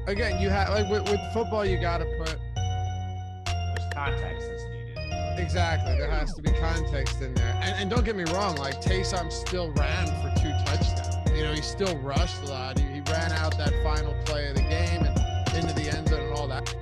again, you have like with football, you got to put There's context that's needed. exactly. There has to be context in there, and don't get me wrong. Like Taysom still ran for 2 touchdowns. You know, he still rushed a lot. He ran out that final play of the game and into the end zone and all that.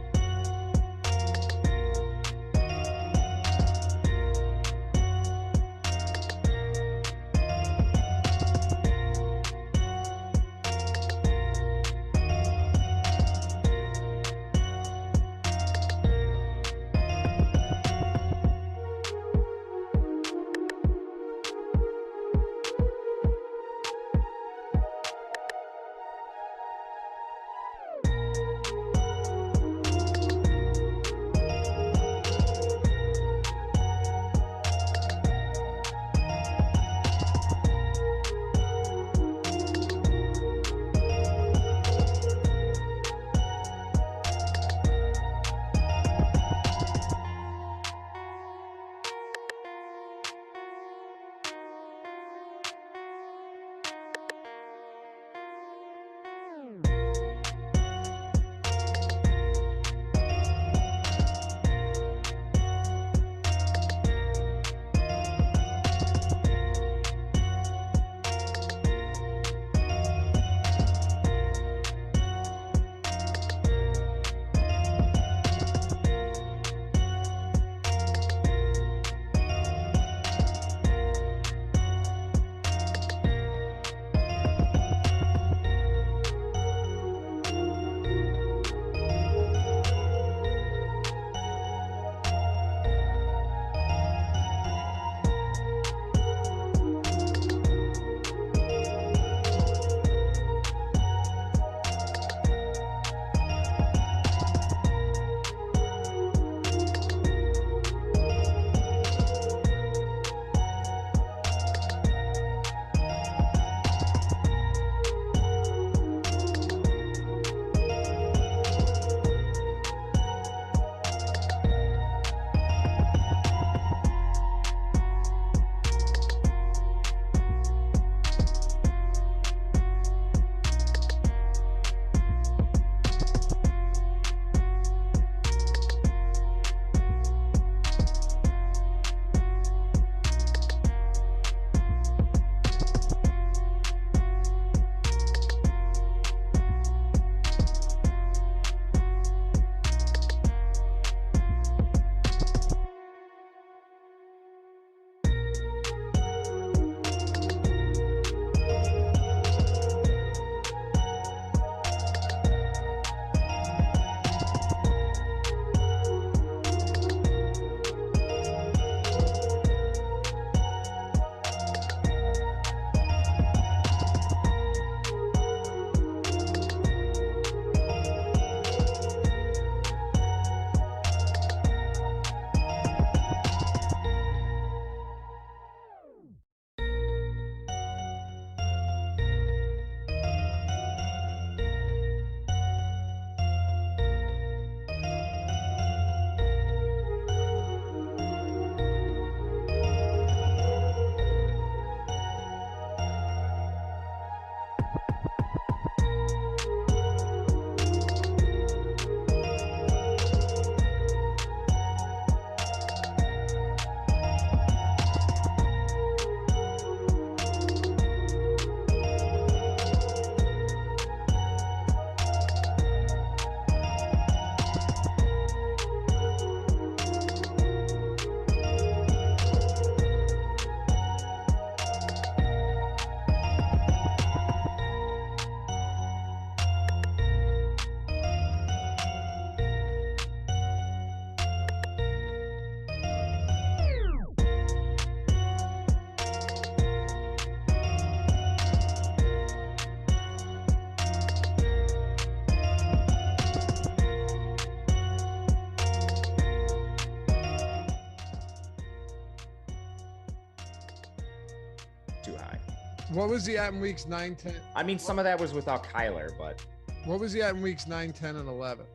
What was he at in weeks 9, 10? I mean, some of that was without Kyler, but What was he at in weeks 9, 10, and 11?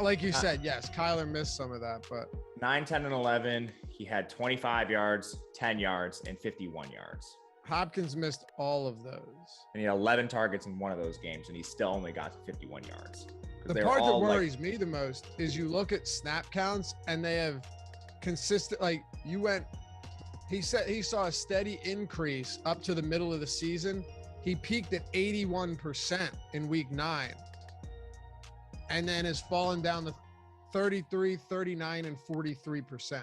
Like you said, yes, Kyler missed some of that, but 9, 10, and 11, he had 25 yards, 10 yards, and 51 yards. Hopkins missed all of those. And he had 11 targets in one of those games, and he still only got to 51 yards. The part that worries me the most is you look at snap counts, and they have consistent, he said he saw a steady increase up to the middle of the season. He peaked at 81% in week 9, and then has fallen down to 33, 39, and 43%.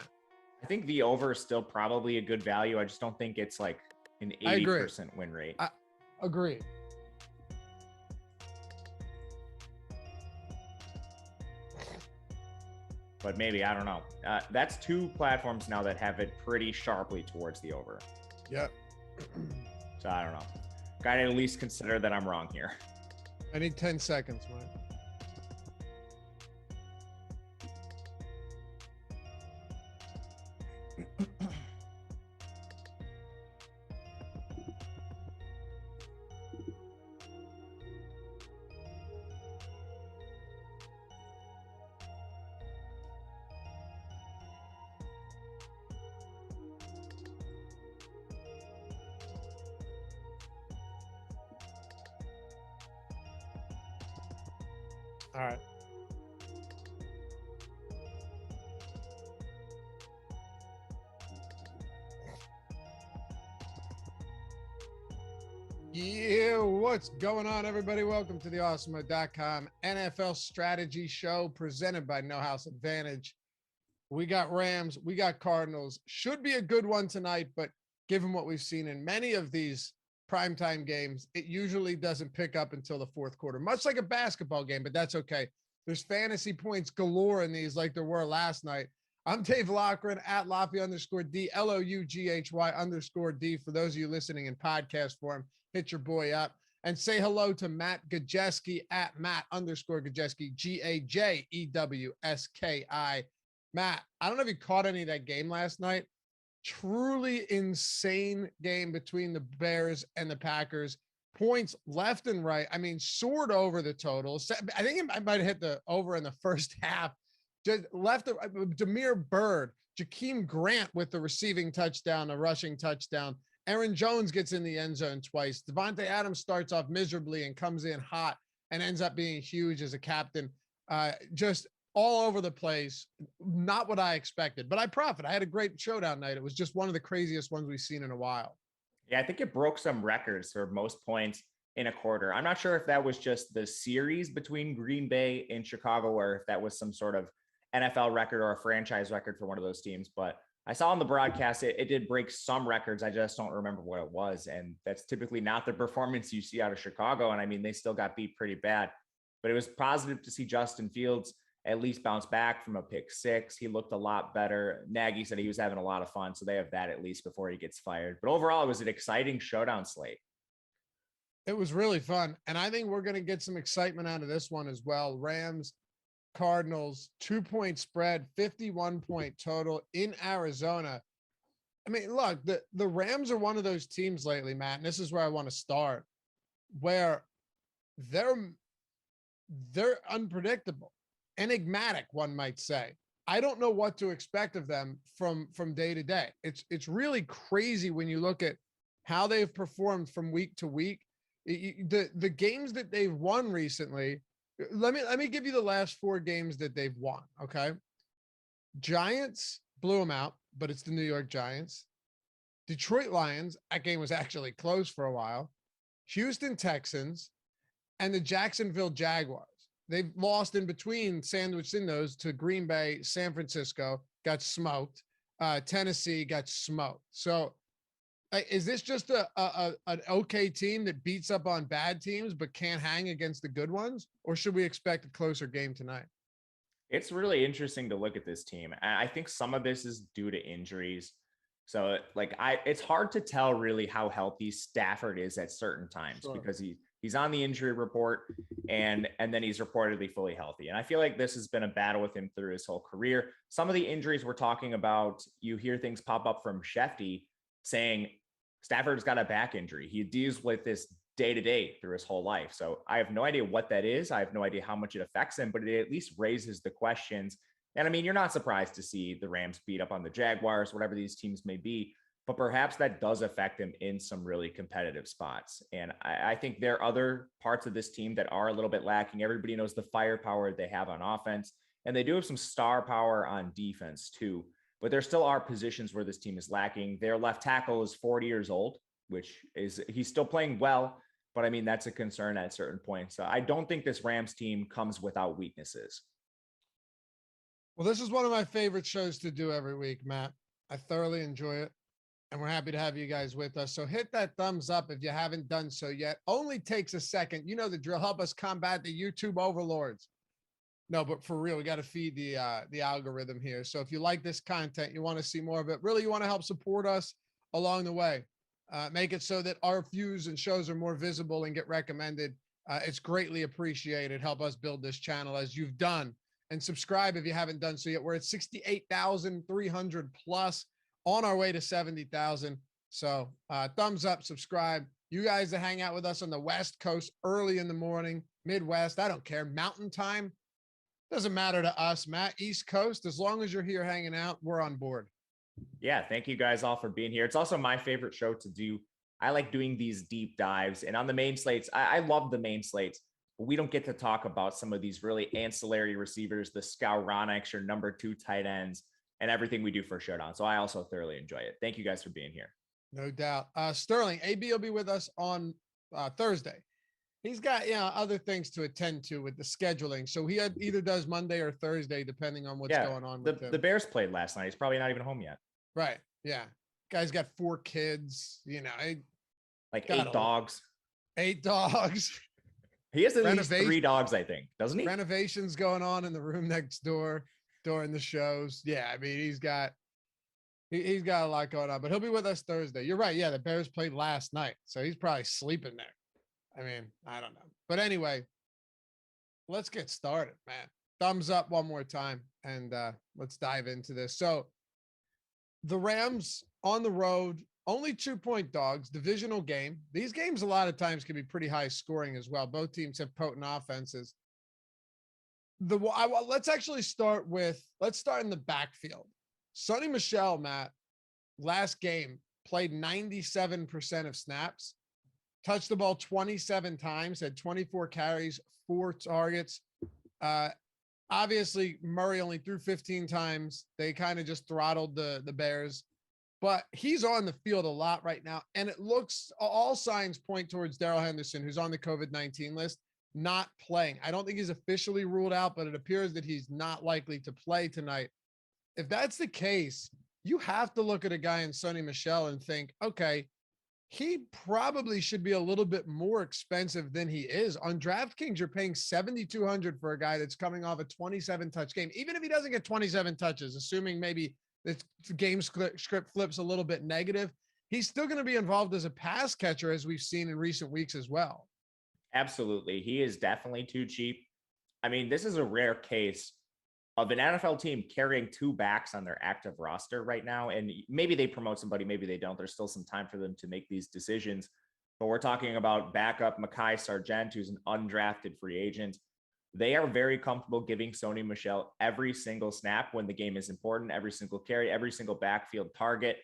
I think the over is still probably a good value. I just don't think it's like an 80% win rate. I agree. But maybe, I don't know. That's 2 platforms now that have it pretty sharply towards the over. Yep. So I don't know. Gotta at least consider that I'm wrong here. I need 10 seconds, man. All right. Yeah, what's going on, everybody? Welcome to the Awesemo.com NFL strategy show presented by No House Advantage. We got Rams, we got Cardinals. Should be a good one tonight, but given what we've seen in many of these primetime games, it usually doesn't pick up until the fourth quarter, much like a basketball game, but that's okay. There's fantasy points galore in these like there were last night. I'm Dave Loughran at Loughy_D, LOUGHY_D. For those of you listening in podcast form, hit your boy up and say hello to Matt Gajeski at Matt_Gajeski, GAJEWSKI. Matt, I don't know if you caught any of that game last night. Truly insane game between the Bears and the Packers. Points left and right. I mean, soared over the total. I think I might have hit the over in the first half. Just left Demir Bird, Jakeem Grant with the receiving touchdown, a rushing touchdown. Aaron Jones gets in the end zone twice. Devontae Adams starts off miserably and comes in hot and ends up being huge as a captain. Just all over the place. Not what I expected, but I profit. I had a great showdown night. It was just one of the craziest ones we've seen in a while. Yeah, I think it broke some records for most points in a quarter. I'm not sure if that was just the series between Green Bay and Chicago, or if that was some sort of NFL record or a franchise record for one of those teams. But I saw on the broadcast, it did break some records. I just don't remember what it was. And that's typically not the performance you see out of Chicago. And I mean, they still got beat pretty bad, but it was positive to see Justin Fields at least bounce back from a pick 6. He looked a lot better. Nagy said he was having a lot of fun, so they have that at least before he gets fired. But overall, it was an exciting showdown slate. It was really fun, and I think we're going to get some excitement out of this one as well. Rams, Cardinals, 2-point spread, 51-point total in Arizona. I mean, look, the Rams are one of those teams lately, Matt, and this is where I want to start, where they're unpredictable. Enigmatic, one might say. I don't know what to expect of them from day to day. It's really crazy when you look at how they've performed from week to week. The games that they've won recently. Let me give you the last 4 games that they've won. Okay, Giants blew them out, but it's the New York Giants. Detroit Lions. That game was actually close for a while. Houston Texans and the Jacksonville Jaguars. They've lost in between, sandwiched in those, to Green Bay, San Francisco, got smoked. Tennessee got smoked. So is this just an okay team that beats up on bad teams but can't hang against the good ones? Or should we expect a closer game tonight? It's really interesting to look at this team. I think some of this is due to injuries. So it's hard to tell really how healthy Stafford is at certain times, sure, because he's on the injury report and then he's reportedly fully healthy. And I feel like this has been a battle with him through his whole career. Some of the injuries we're talking about, you hear things pop up from Shefty saying Stafford's got a back injury. He deals with this day to day through his whole life. So I have no idea what that is. I have no idea how much it affects him, but it at least raises the questions. And I mean, you're not surprised to see the Rams beat up on the Jaguars, whatever these teams may be. but perhaps that does affect him in some really competitive spots. And I think there are other parts of this team that are a little bit lacking. Everybody knows the firepower they have on offense, and they do have some star power on defense too. But there still are positions where this team is lacking. Their left tackle is 40 years old, which is, he's still playing well, but I mean, that's a concern at certain points. So I don't think this Rams team comes without weaknesses. Well, this is one of my favorite shows to do every week, Matt. I thoroughly enjoy it, and we're happy to have you guys with us. So hit that thumbs up if you haven't done so yet. Only takes a second. You know the drill. Help us combat the YouTube overlords. No, but for real, we got to feed the algorithm here. So if you like this content, you want to see more of it, really you want to help support us along the way, make it so that our views and shows are more visible and get recommended. It's greatly appreciated. Help us build this channel as you've done. And subscribe if you haven't done so yet. We're at 68,300 plus, on our way to 70,000. So thumbs up, subscribe. You guys that hang out with us on the West Coast early in the morning, Midwest, I don't care. Mountain time, doesn't matter to us, Matt. East Coast, as long as you're here hanging out, we're on board. Yeah, thank you guys all for being here. It's also my favorite show to do. I like doing these deep dives. And on the main slates, I love the main slates. But we don't get to talk about some of these really ancillary receivers, the Skowronics, your number 2 tight ends, and everything we do for Showdown. So I also thoroughly enjoy it. Thank you guys for being here. No doubt. Sterling, AB will be with us on Thursday. He's got, other things to attend to with the scheduling. So he either does Monday or Thursday, depending on what's going on with him. The Bears played last night. He's probably not even home yet. Right. Yeah. Guy's got 4 kids, like 8 dogs. 8 dogs. He has at least 3 dogs, I think, doesn't he? Renovations going on in the room next door during the shows. Yeah, I mean, he's got a lot going on, but he'll be with us Thursday. You're right. Yeah, the Bears played last night, so he's probably sleeping there. I mean, I don't know. But anyway, let's get started, man. Thumbs up one more time, and let's dive into this. So the Rams on the road, only 2-point dogs, divisional game. These games a lot of times can be pretty high scoring as well. Both teams have potent offenses. Let's start in the backfield. Sonny Michel, Matt, last game played 97% of snaps, touched the ball 27 times, had 24 carries, 4 targets. Obviously, Murray only threw 15 times. They kind of just throttled the Bears. But he's on the field a lot right now, and it looks, all signs point towards Darrell Henderson, who's on the COVID-19 list, not playing. I don't think he's officially ruled out, but it appears that he's not likely to play tonight. If that's the case, you have to look at a guy in Sonny Michel and think, okay, he probably should be a little bit more expensive than he is. On DraftKings, you're paying $7,200 for a guy that's coming off a 27-touch game. Even if he doesn't get 27 touches, assuming maybe the game script flips a little bit negative, he's still going to be involved as a pass catcher, as we've seen in recent weeks as well. Absolutely. He is definitely too cheap. I mean, this is a rare case of an NFL team carrying 2 backs on their active roster right now. And maybe they promote somebody, maybe they don't. There's still some time for them to make these decisions. But we're talking about backup Mekhi Sargent, who's an undrafted free agent. They are very comfortable giving Sonny Michel every single snap when the game is important, every single carry, every single backfield target.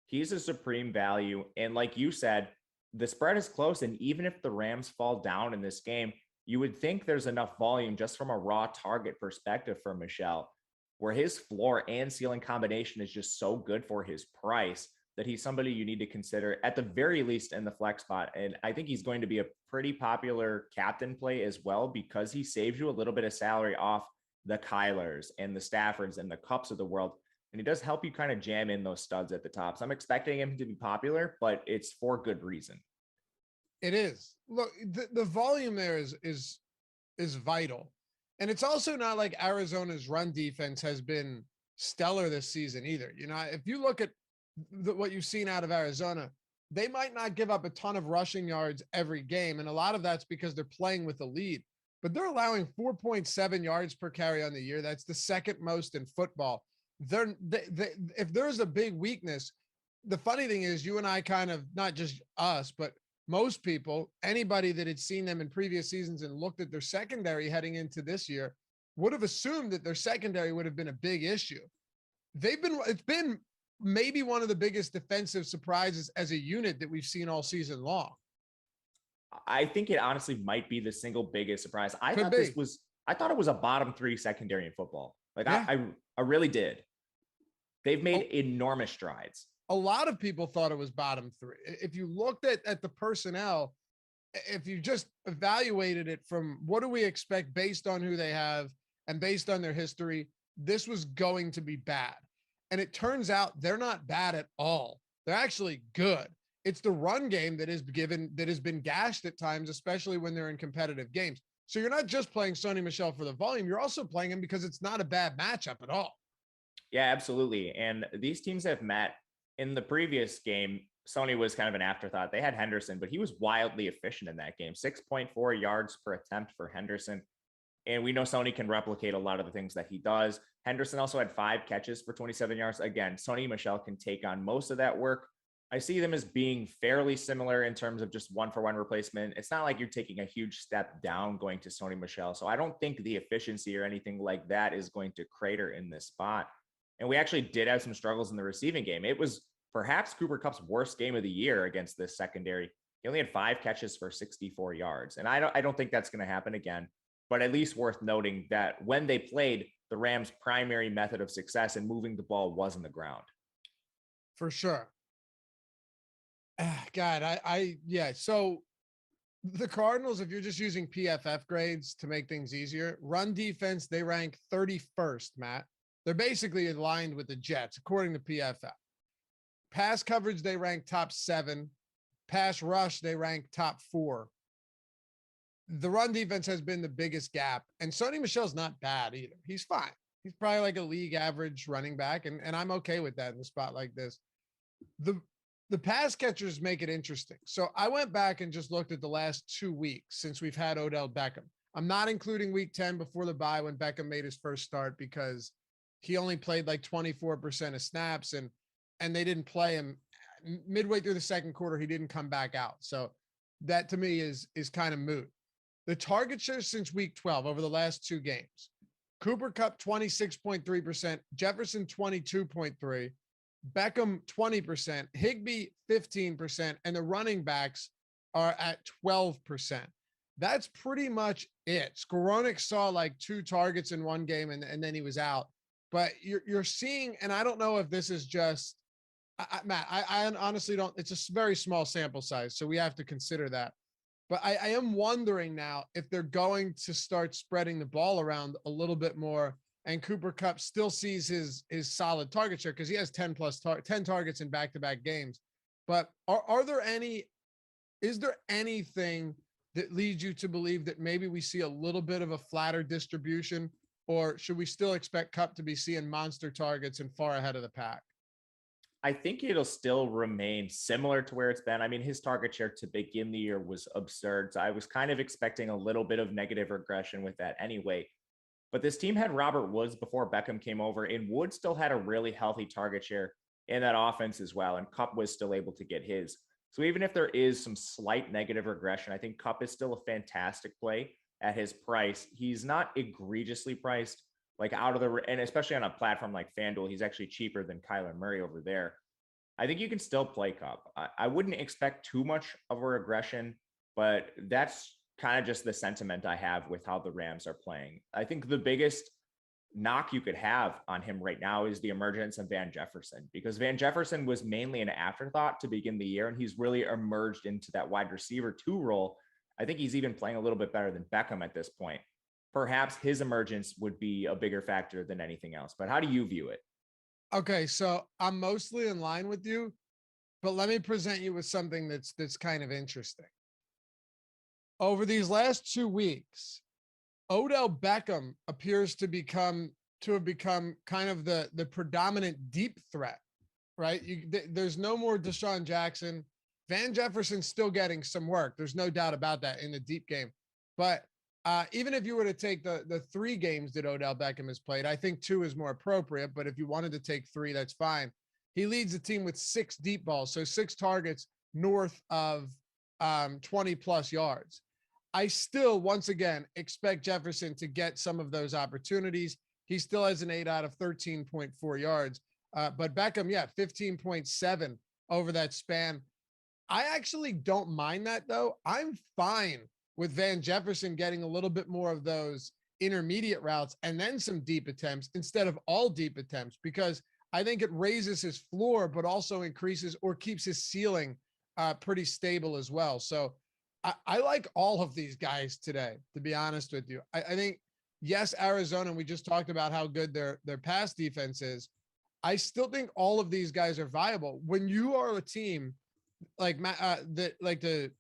He's a supreme value. And like you said, the spread is close. And even if the Rams fall down in this game, you would think there's enough volume just from a raw target perspective for Michel, where his floor and ceiling combination is just so good for his price that he's somebody you need to consider at the very least in the flex spot. And I think he's going to be a pretty popular captain play as well, because he saves you a little bit of salary off the Kylers and the Staffords and the Cups of the world. And he does help you kind of jam in those studs at the top. So I'm expecting him to be popular, but it's for good reason. It is. Look, the volume there is vital. And it's also not like Arizona's run defense has been stellar this season either. If you look at what you've seen out of Arizona, they might not give up a ton of rushing yards every game. And a lot of that's because they're playing with the lead, but they're allowing 4.7 yards per carry on the year. That's the second most in football. If there's a big weakness, the funny thing is you and I kind of, not just us, but most people, anybody that had seen them in previous seasons and looked at their secondary heading into this year would have assumed that their secondary would have been a big issue. It's been maybe one of the biggest defensive surprises as a unit that we've seen all season long. I think it honestly might be the single biggest surprise. I thought it was a bottom 3 secondary in football. Like yeah. I really did. They've made enormous strides. A lot of people thought it was bottom 3. If you looked at the personnel, if you just evaluated it from what do we expect based on who they have and based on their history, this was going to be bad. And it turns out they're not bad at all. They're actually good. It's the run game that has been gashed at times, especially when they're in competitive games. So you're not just playing Sony Michel for the volume. You're also playing him because it's not a bad matchup at all. Yeah, absolutely. And these teams have met. In the previous game, Sony was kind of an afterthought. They had Henderson, but he was wildly efficient in that game. 6.4 yards per attempt for Henderson. And we know Sony can replicate a lot of the things that he does. Henderson also had 5 catches for 27 yards. Again, Sony Michel can take on most of that work. I see them as being fairly similar in terms of just 1-for-1 replacement. It's not like you're taking a huge step down going to Sony Michel. So I don't think the efficiency or anything like that is going to crater in this spot. And we actually did have some struggles in the receiving game. It was perhaps Cooper Kupp's worst game of the year against this secondary. He only had 5 catches for 64 yards. And I don't think that's going to happen again, but at least worth noting that when they played, the Rams' primary method of success in moving the ball was on the ground. For sure. God, yeah. So the Cardinals, if you're just using PFF grades to make things easier, run defense, they rank 31st, Matt. They're basically aligned with the Jets, according to PFF. Pass coverage, they rank top 7. Pass rush, they rank top 4. The run defense has been the biggest gap. And Sony Michel's not bad either. He's fine. He's probably like a league average running back, and I'm okay with that in a spot like this. The pass catchers make it interesting. So I went back and just looked at the last 2 weeks since we've had Odell Beckham. I'm not including week 10 before the bye when Beckham made his first start because he only played like 24% of snaps and they didn't play him midway through the second quarter. He didn't come back out. So that to me is kind of moot. The target shares since week 12 over the last 2 games, Cooper Kupp 26.3%, Jefferson 22.3%, Beckham 20%, Higbee 15%, and the running backs are at 12%. That's pretty much it. Skowronek saw like 2 targets in one game and then he was out. But you're seeing, and I don't know if this is just, Matt, I honestly don't, it's a very small sample size, so we have to consider that. But I am wondering now if they're going to start spreading the ball around a little bit more, and Cooper Kupp still sees his solid target share because he has 10 targets in back-to-back games. But is there anything that leads you to believe that maybe we see a little bit of a flatter distribution, or should we still expect Kupp to be seeing monster targets and far ahead of the pack? I think it'll still remain similar to where it's been. I mean, his target share to begin the year was absurd. So I was kind of expecting a little bit of negative regression with that anyway. But this team had Robert Woods before Beckham came over, and Woods still had a really healthy target share in that offense as well. And Kupp was still able to get his. So even if there is some slight negative regression, I think Kupp is still a fantastic play at his price. He's not egregiously priced. Like and especially on a platform like FanDuel, he's actually cheaper than Kyler Murray over there. I think you can still play Kupp. I wouldn't expect too much of a regression, but that's kind of just the sentiment I have with how the Rams are playing. I think the biggest knock you could have on him right now is the emergence of Van Jefferson, because Van Jefferson was mainly an afterthought to begin the year, and he's really emerged into that wide receiver 2 role. I think he's even playing a little bit better than Beckham at this point. Perhaps his emergence would be a bigger factor than anything else. But how do you view it? Okay, so I'm mostly in line with you, but let me present you with something that's kind of interesting. Over these last 2 weeks, Odell Beckham appears to have become kind of the predominant deep threat, right? There's no more Deshaun Jackson. Van Jefferson's still getting some work. There's no doubt about that in the deep game. But even if you were to take the 3 games that Odell Beckham has played, I think 2 is more appropriate. But if you wanted to take 3, that's fine. He leads the team with 6 deep balls, so 6 targets north of 20 plus yards. I still, once again, expect Jefferson to get some of those opportunities. He still has an 8 out of 13.4 yards. But Beckham, 15.7 over that span. I actually don't mind that though. I'm fine with Van Jefferson getting a little bit more of those intermediate routes and then some deep attempts instead of all deep attempts, because I think it raises his floor, but also increases or keeps his ceiling pretty stable as well. So I like all of these guys today, to be honest with you. I think, yes, Arizona, and we just talked about how good their pass defense is. I still think all of these guys are viable. When you are a team like the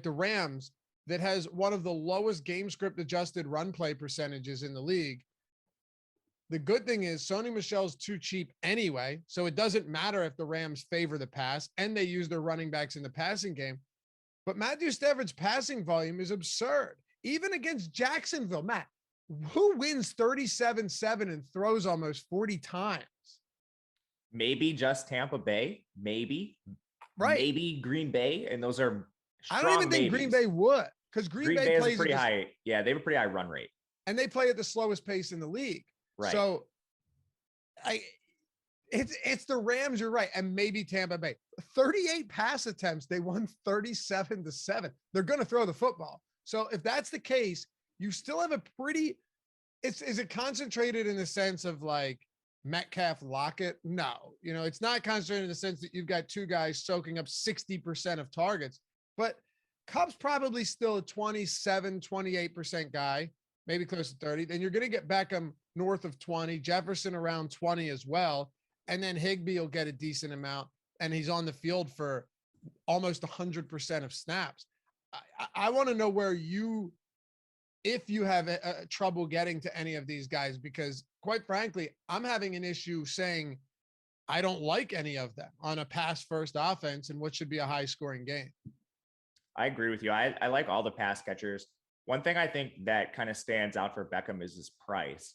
Rams that has one of the lowest game script adjusted run play percentages in the league, the good thing is Sony Michel's too cheap anyway, so it doesn't matter if the Rams favor the pass and they use their running backs in the passing game. But Matthew Stafford's passing volume is absurd. Even against Jacksonville, Matt, who wins 37-7 and throws almost 40 times? Maybe just Tampa Bay, maybe. Right. Maybe Green Bay, and those are strong I don't even think maybes. Green Bay would, because Green Bay plays is pretty high. Yeah, they have a pretty high run rate. And they play at the slowest pace in the league. Right. So it's the Rams, you're right, and maybe Tampa Bay. 38 pass attempts, they won 37-7. They're going to throw the football. So if that's the case, you still have a pretty is it concentrated in the sense of like Metcalf Lockett? No, it's not concentrated in the sense that you've got two guys soaking up 60% of targets, but Cubs probably still a 27, 28% guy, maybe close to 30. Then you're going to get Beckham north of 20, Jefferson around 20 as well. And then Higbee will get a decent amount, and he's on the field for almost 100% of snaps. I want to know if you have trouble getting to any of these guys, because quite frankly, I'm having an issue saying I don't like any of them on a pass first offense and what should be a high scoring game. I agree with you. I like all the pass catchers. One thing I think that kind of stands out for Beckham is his price.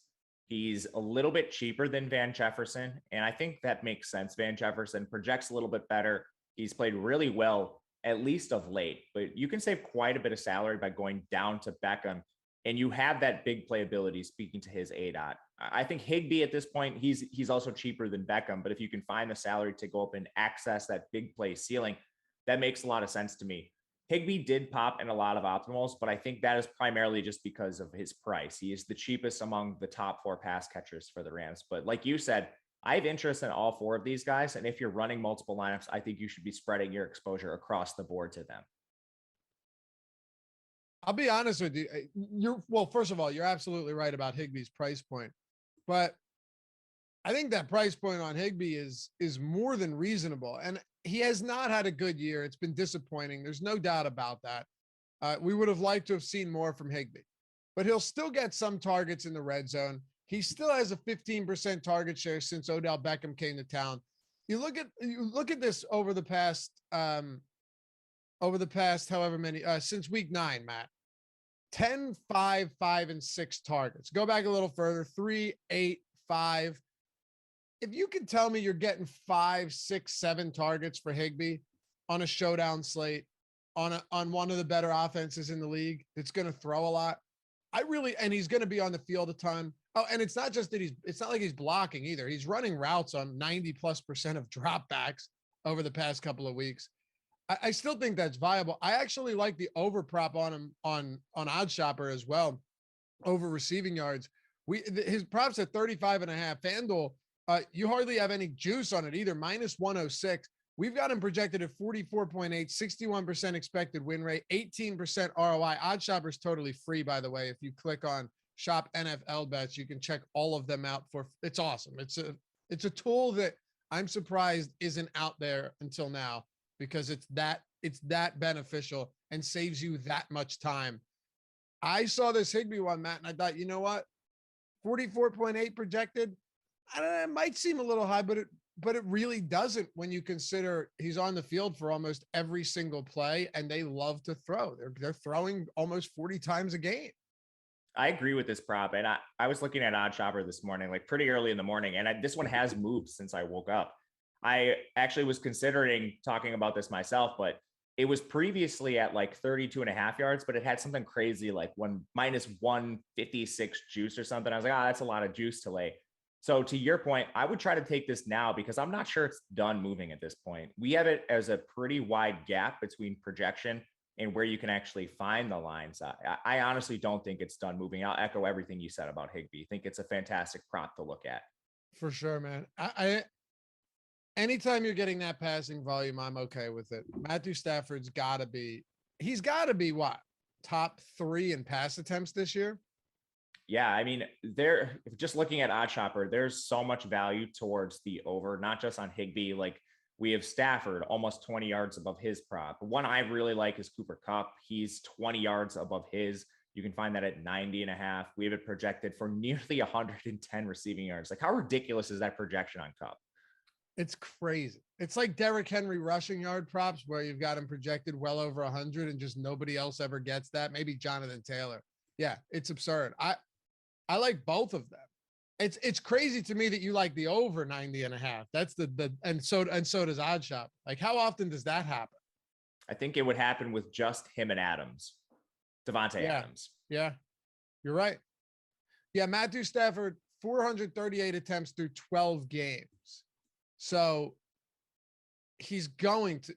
He's a little bit cheaper than Van Jefferson, and I think that makes sense. Van Jefferson projects a little bit better. He's played really well, at least of late, but you can save quite a bit of salary by going down to Beckham, and you have that big playability speaking to his ADOT. I think Higbee at this point, he's also cheaper than Beckham, but if you can find the salary to go up and access that big play ceiling, that makes a lot of sense to me. Higbee did pop in a lot of optimals, but I think that is primarily just because of his price. He is the cheapest among the top four pass catchers for the Rams. But like you said, I have interest in all four of these guys. And if you're running multiple lineups, I think you should be spreading your exposure across the board to them. I'll be honest with you. First of all, you're absolutely right about Higbee's price point. But I think that price point on Higbee is more than reasonable. And he has not had a good year. It's been disappointing. There's no doubt about that. We would have liked to have seen more from Higbee, but he'll still get some targets in the red zone. He still has a 15% target share since Odell Beckham came to town. You look at this over the past however many, since week 9, Matt, 10, 5, 5, and 6 targets. Go back a little further, 3, 8, 5. If you can tell me you're getting 5, 6, 7 targets for Higbee on a showdown slate, on one of the better offenses in the league, that's going to throw a lot. And he's going to be on the field a ton. Oh, and it's not just that it's not like he's blocking either. He's running routes on 90+% of dropbacks over the past couple of weeks. I still think that's viable. I actually like the over prop on him on OddsShopper as well, over receiving yards. His props at 35.5. FanDuel, you hardly have any juice on it either. -106. We've got him projected at 44.8, 61% expected win rate, 18% ROI. OddsShopper is totally free, by the way. If you click on Shop NFL Bets, you can check all of them out it's awesome. It's a tool that I'm surprised isn't out there until now, because it's that beneficial and saves you that much time. I saw this Higbee one, Matt, and I thought, you know what? 44.8 projected. I don't know, it might seem a little high, but it really doesn't when you consider he's on the field for almost every single play, and they love to throw. They're throwing almost 40 times a game. I agree with this prop. And I was looking at OddsShopper this morning, like pretty early in the morning, and this one has moved since I woke up. I actually was considering talking about this myself, but it was previously at like 32.5 yards, but it had something crazy like -156 juice or something. I was like, that's a lot of juice to lay. So to your point, I would try to take this now because I'm not sure it's done moving at this point. We have it as a pretty wide gap between projection and where you can actually find the lines. I honestly don't think it's done moving. I'll echo everything you said about Higbee. I think it's a fantastic prop to look at. For sure, man. I anytime you're getting that passing volume, I'm okay with it. Matthew Stafford's he's got to be what? Top 3 in pass attempts this year? Yeah, I mean, just looking at OddsShopper, there's so much value towards the over, not just on Higbee. Like we have Stafford almost 20 yards above his prop. One I really like is Cooper Kupp. He's 20 yards above his. You can find that at 90.5. We have it projected for nearly 110 receiving yards. Like how ridiculous is that projection on Kupp? It's crazy. It's like Derrick Henry rushing yard props where you've got him projected well over 100 and just nobody else ever gets that. Maybe Jonathan Taylor. Yeah, it's absurd. I like both of them. It's crazy to me that you like the over 90.5. That's and so does OddsShop. Like how often does that happen? I think it would happen with just him and Adams, Devontae Adams. Yeah, you're right. Yeah, Matthew Stafford, 438 attempts through 12 games. So he's going to,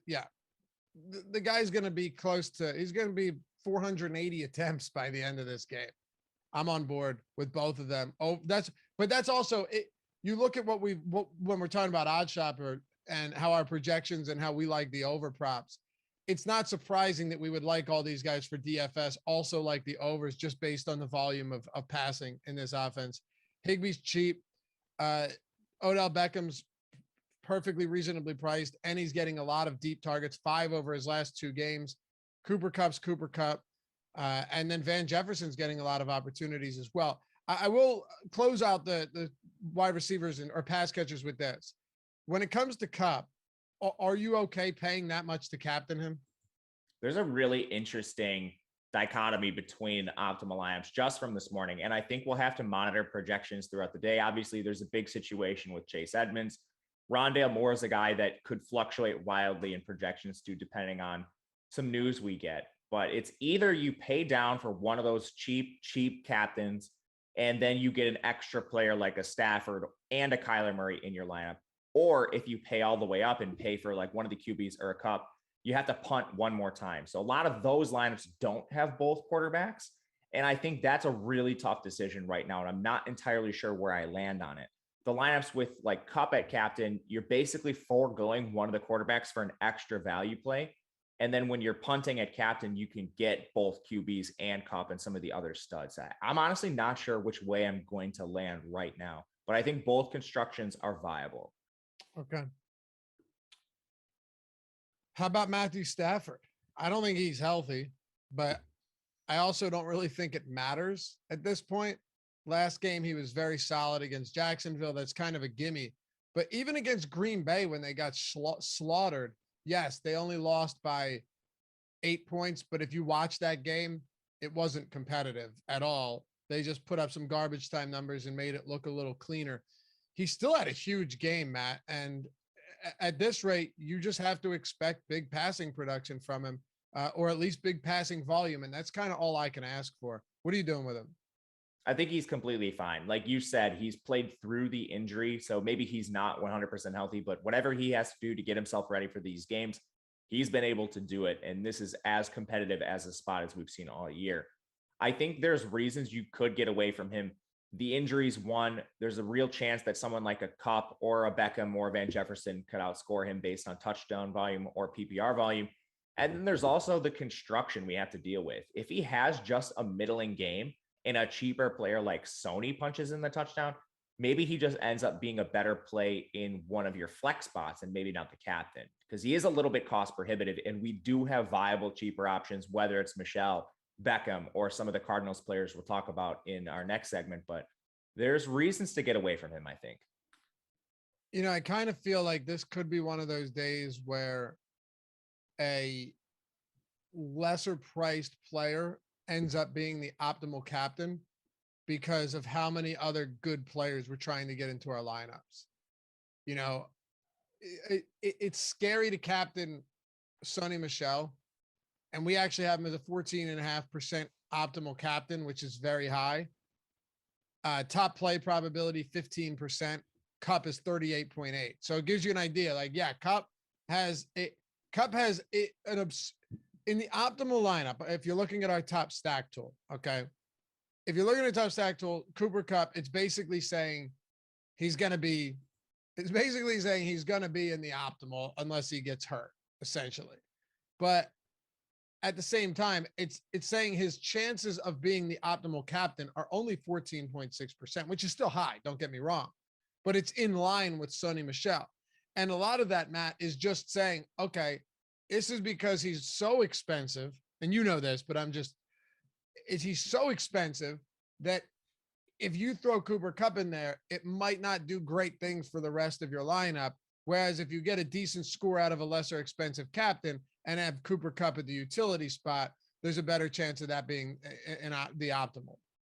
the guy's going to be he's going to be 480 attempts by the end of this game. I'm on board with both of them. Oh, that's also it. You look at when we're talking about OddsShopper and how our projections and how we like the over props. It's not surprising that we would like all these guys for DFS, also like the overs just based on the volume of passing in this offense. Higbee's cheap. Odell Beckham's perfectly reasonably priced, and he's getting a lot of deep targets, 5 over his last 2 games. Cooper Kupp. And then Van Jefferson's getting a lot of opportunities as well. I will close out the wide receivers or pass catchers with this. When it comes to Kupp, are you okay paying that much to captain him? There's a really interesting dichotomy between optimal lineups just from this morning. And I think we'll have to monitor projections throughout the day. Obviously, there's a big situation with Chase Edmonds. Rondale Moore is a guy that could fluctuate wildly in projections too, depending on some news we get. But it's either you pay down for one of those cheap captains, and then you get an extra player like a Stafford and a Kyler Murray in your lineup. Or if you pay all the way up and pay for like one of the QBs or a Kupp, you have to punt one more time. So a lot of those lineups don't have both quarterbacks. And I think that's a really tough decision right now. And I'm not entirely sure where I land on it. The lineups with like Kupp at captain, you're basically foregoing one of the quarterbacks for an extra value play. And then when you're punting at captain, you can get both QBs and Kupp and some of the other studs. I'm honestly not sure which way I'm going to land right now, but I think both constructions are viable. Okay. How about Matthew Stafford? I don't think he's healthy, but I also don't really think it matters at this point. Last game, he was very solid against Jacksonville. That's kind of a gimme. But even against Green Bay, when they got slaughtered, yes, they only lost by 8 points. But if you watch that game, it wasn't competitive at all. They just put up some garbage time numbers and made it look a little cleaner. He still had a huge game, Matt. And at this rate, you just have to expect big passing production from him, or at least big passing volume. And that's kind of all I can ask for. What are you doing with him? I think he's completely fine. Like you said, he's played through the injury, so maybe he's not 100% healthy, but whatever he has to do to get himself ready for these games, he's been able to do it. And this is as competitive as a spot as we've seen all year. I think there's reasons you could get away from him. The injuries, one, there's a real chance that someone like a Kupp or a Beckham or Van Jefferson could outscore him based on touchdown volume or PPR volume. And then there's also the construction we have to deal with. If he has just a middling game, and a cheaper player like Sony punches in the touchdown, maybe he just ends up being a better play in one of your flex spots and maybe not the captain, because he is a little bit cost prohibitive. And we do have viable, cheaper options, whether it's Michelle, Beckham, or some of the Cardinals players we'll talk about in our next segment. But there's reasons to get away from him, I think. You know, I kind of feel like this could be one of those days where a lesser priced player ends up being the optimal captain because of how many other good players we're trying to get into our lineups. You know, it's scary to captain Sonny Michel, and we actually have him as a 14.5% optimal captain, which is very high. Top play probability 15%. Cup is 38.8. So it gives you an idea. Like, yeah, Cup has in the optimal lineup. If you're looking at our top stack tool, okay. If you're looking at top stack tool, Cooper Cup, it's basically saying he's going to be in the optimal unless he gets hurt, essentially. But at the same time, it's saying his chances of being the optimal captain are only 14.6%, which is still high. Don't get me wrong, but it's in line with Sony Michel. And a lot of that, Matt, is just saying, okay, this is because he's so expensive. And you know this, but he's so expensive that if you throw Cooper Kupp in there, it might not do great things for the rest of your lineup. Whereas if you get a decent score out of a lesser expensive captain and have Cooper Kupp at the utility spot, there's a better chance of that being the optimal.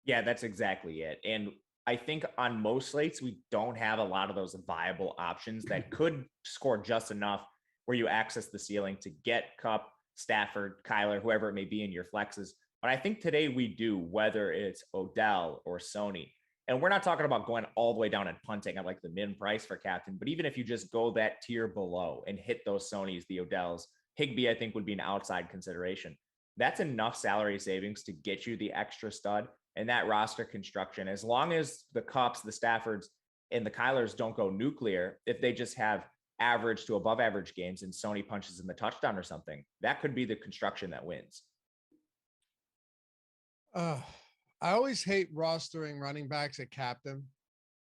Yeah, that's exactly it. And I think on most slates, we don't have a lot of those viable options that could score just enough where you access the ceiling to get Kupp, Stafford, Kyler, whoever it may be in your flexes. But I think today we do, whether it's Odell or Sony. And we're not talking about going all the way down and punting at like the min price for captain, but even if you just go that tier below and hit those Sonys, the Odells, Higbee, I think would be an outside consideration. That's enough salary savings to get you the extra stud and that roster construction. As long as the Kupps, the Staffords, and the Kylers don't go nuclear, if they just have average to above average games and Sony punches in the touchdown or something, that could be the construction that wins. I always hate rostering running backs at captain.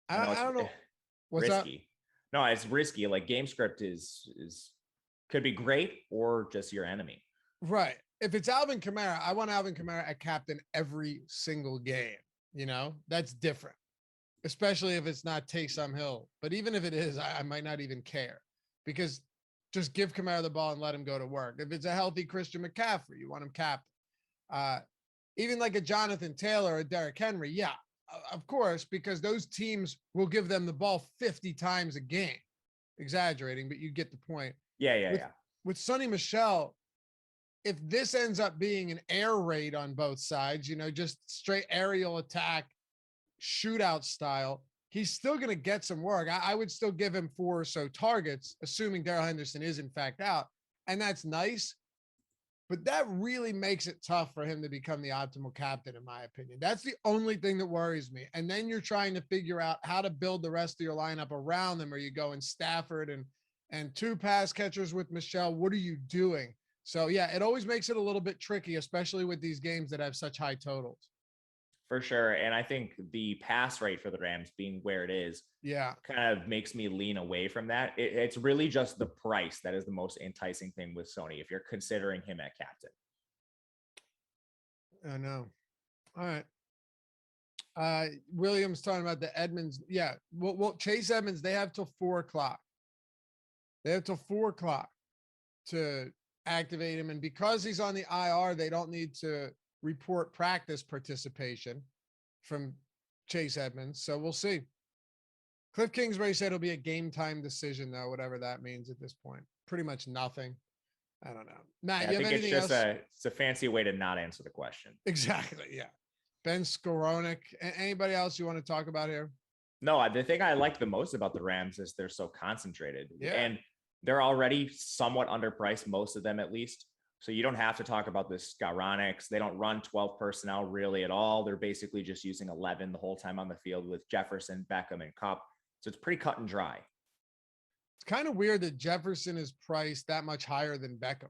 I don't know. What's risky. No, it's risky. Like game script is could be great or just your enemy. Right. If it's Alvin Kamara, I want Alvin Kamara at captain every single game. You know, that's different, especially if it's not Taysom Hill. But even if it is, I might not even care because just give Kamara the ball and let him go to work. If it's a healthy Christian McCaffrey, you want him captain. Even like a Jonathan Taylor or Derrick Henry. Yeah, of course, because those teams will give them the ball 50 times a game. Exaggerating, but you get the point. Yeah. With Sony Michel, if this ends up being an air raid on both sides, you know, just straight aerial attack, shootout style, he's still going to get some work. I would still give him 4 or so targets, assuming Darrell Henderson is in fact out. And that's nice. But that really makes it tough for him to become the optimal captain, in my opinion. That's the only thing that worries me. And then you're trying to figure out how to build the rest of your lineup around them. Are you going Stafford and 2 pass catchers with Michelle? What are you doing? So, yeah, it always makes it a little bit tricky, especially with these games that have such high totals. For sure. And I think the pass rate for the Rams being where it is, kind of makes me lean away from that. It's really just the price that is the most enticing thing with Sony if you're considering him at captain. I know. All right. Williams talking about the Edmonds. Yeah. Well, Chase Edmonds, they have till 4:00. They have till 4:00 to activate him. And because he's on the IR, they don't need to report practice participation from Chase Edmonds. So we'll see. Cliff Kingsbury said it'll be a game time decision, though, whatever that means at this point. Pretty much nothing. I don't know. Matt, you have anything else? It's a fancy way to not answer the question. Exactly. Yeah. Ben Skowronek. Anybody else you want to talk about here? No, the thing I like the most about the Rams is they're so concentrated. Yeah. And they're already somewhat underpriced, most of them at least. So you don't have to talk about the Skowroneks. They don't run 12 personnel really at all. They're basically just using 11 the whole time on the field with Jefferson, Beckham, and Kupp. So it's pretty cut and dry. It's kind of weird that Jefferson is priced that much higher than Beckham.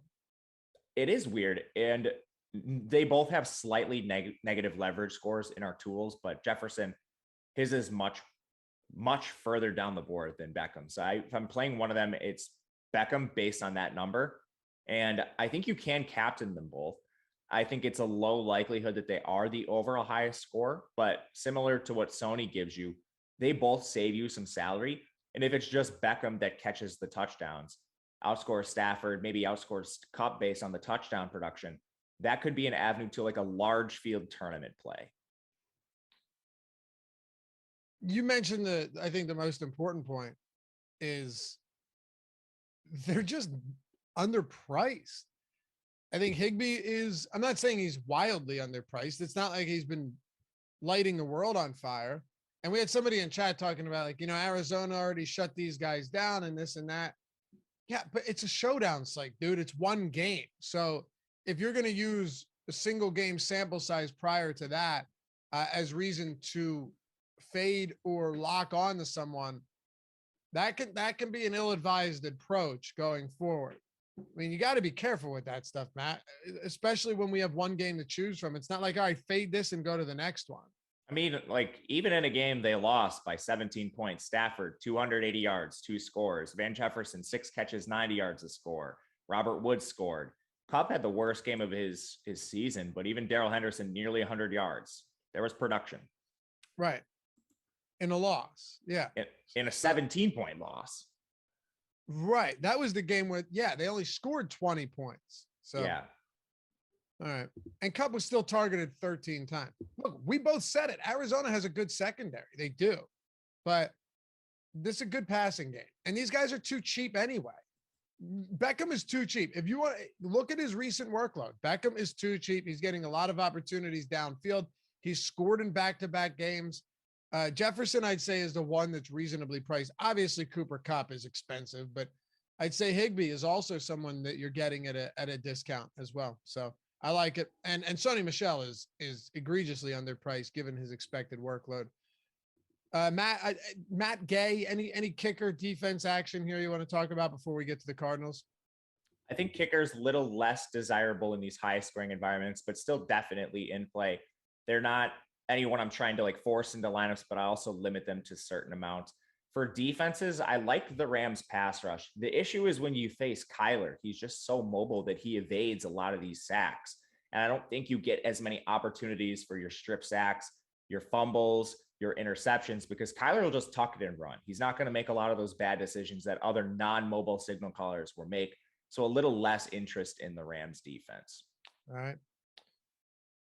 It is weird. And they both have slightly negative leverage scores in our tools, but Jefferson, his is much further down the board than Beckham. So if I'm playing one of them, it's Beckham based on that number. And I think you can captain them both. I think it's a low likelihood that they are the overall highest score, but similar to what Sony gives you, they both save you some salary. And if it's just Beckham that catches the touchdowns, outscores Stafford, maybe outscores Kupp based on the touchdown production, that could be an avenue to like a large field tournament play. You mentioned I think the most important point is they're just underpriced. I think Higbee I'm not saying he's wildly underpriced. It's not like he's been lighting the world on fire. And we had somebody in chat talking about like, Arizona already shut these guys down and this and that. Yeah, but it's a showdown slate, dude. It's one game. So if you're going to use a single game sample size prior to that as reason to fade or lock on to someone, that can be an ill-advised approach going forward. I mean, you got to be careful with that stuff, Matt, especially when we have one game to choose from. It's not like, all right, fade this and go to the next one. I mean, like even in a game they lost by 17 points, Stafford, 280 yards, 2 scores. Van Jefferson, 6 catches, 90 yards a score. Robert Woods scored. Kupp had the worst game of his season, but even Darrell Henderson, nearly 100 yards. There was production. Right. In a loss. Yeah. In a 17-point loss. Right. That was the game where, they only scored 20 points. So, yeah. All right. And Kupp was still targeted 13 times. Look, we both said it. Arizona has a good secondary. They do. But this is a good passing game. And these guys are too cheap anyway. Beckham is too cheap. If you want to look at his recent workload, Beckham is too cheap. He's getting a lot of opportunities downfield. He's scored in back-to-back games. Jefferson, I'd say, is the one that's reasonably priced. Obviously, Cooper Kupp is expensive, but I'd say Higbee is also someone that you're getting at a discount as well. So I like it. And Sonny Michel is egregiously underpriced given his expected workload. Matt Gay, any kicker defense action here you want to talk about before we get to the Cardinals? I think kicker's a little less desirable in these high scoring environments, but still definitely in play. They're not anyone I'm trying to like force into lineups, but I also limit them to certain amounts. For defenses, I like the Rams pass rush. The issue is when you face Kyler, he's just so mobile that he evades a lot of these sacks. And I don't think you get as many opportunities for your strip sacks, your fumbles, your interceptions, because Kyler will just tuck it and run. He's not going to make a lot of those bad decisions that other non-mobile signal callers will make. So a little less interest in the Rams defense. All right.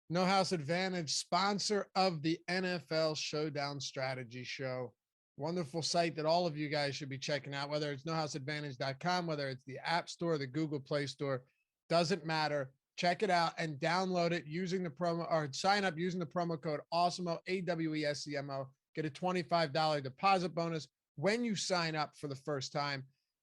No House Advantage, sponsor of the NFL Showdown Strategy Show. Wonderful site that all of you guys should be checking out, whether it's nohouseadvantage.com, whether it's the App Store, the Google Play Store, doesn't matter. Check it out and download it using the promo or sign up using the promo code Awesemo, AWESCMO. Get a $25 deposit bonus when you sign up for the first time.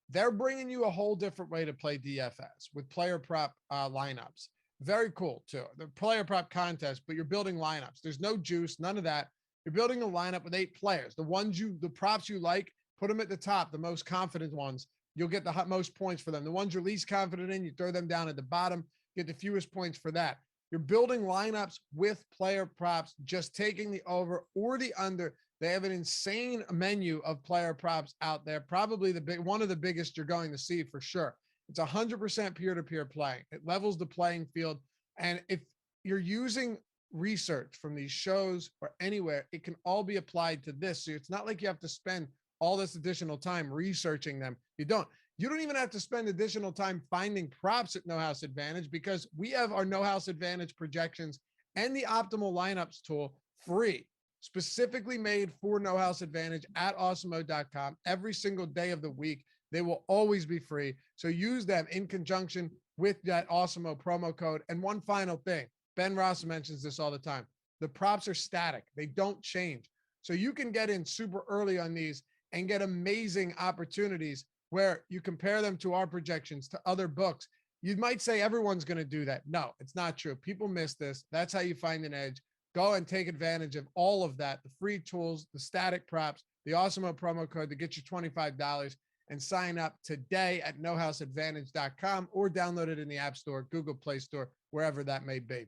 They're bringing you a whole different way to play DFS with player prop lineups. Very cool too. The player prop contest, but you're building lineups. There's no juice, none of that. You're building a lineup with 8 players. The props you like, put them at the top, the most confident ones. You'll get the most points for them. The ones you're least confident in, you throw them down at the bottom, get the fewest points for that. You're building lineups with player props, just taking the over or the under. They have an insane menu of player props out there. Probably one of the biggest you're going to see for sure. It's 100% peer-to-peer playing. It levels the playing field. And if you're using research from these shows or anywhere, it can all be applied to this. So it's not like you have to spend all this additional time researching them. You don't even have to spend additional time finding props at No House Advantage because we have our No House Advantage projections and the optimal lineups tool free, specifically made for No House Advantage at awesemo.com every single day of the week. They will always be free. So use them in conjunction with that Awesemo promo code. And one final thing, Ben Ross mentions this all the time. The props are static. They don't change. So you can get in super early on these and get amazing opportunities where you compare them to our projections, to other books. You might say everyone's going to do that. No, it's not true. People miss this. That's how you find an edge. Go and take advantage of all of that, the free tools, the static props, the Awesemo promo code to get you $25. And sign up today at nohouseadvantage.com or download it in the App Store, Google Play Store, wherever that may be.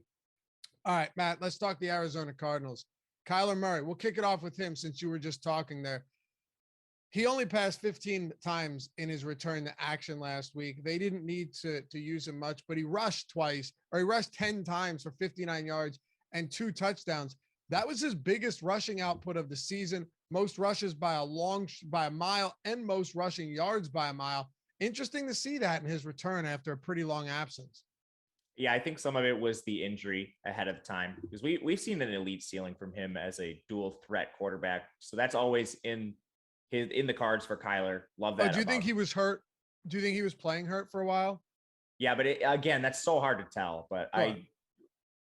All right, Matt, let's talk the Arizona Cardinals. Kyler Murray, we'll kick it off with him since you were just talking there. He only passed 15 times in his return to action last week. They didn't need to use him much, but he rushed twice, or he rushed 10 times for 59 yards and 2 touchdowns. That was his biggest rushing output of the season. Most rushes by a mile and most rushing yards by a mile. Interesting to see that in his return after a pretty long absence. Yeah, I think some of it was the injury ahead of time because we've seen an elite ceiling from him as a dual threat quarterback. So that's always in the cards for Kyler. Love that. Do you think he was hurt? Do you think he was playing hurt for a while? Yeah, but again, that's so hard to tell. But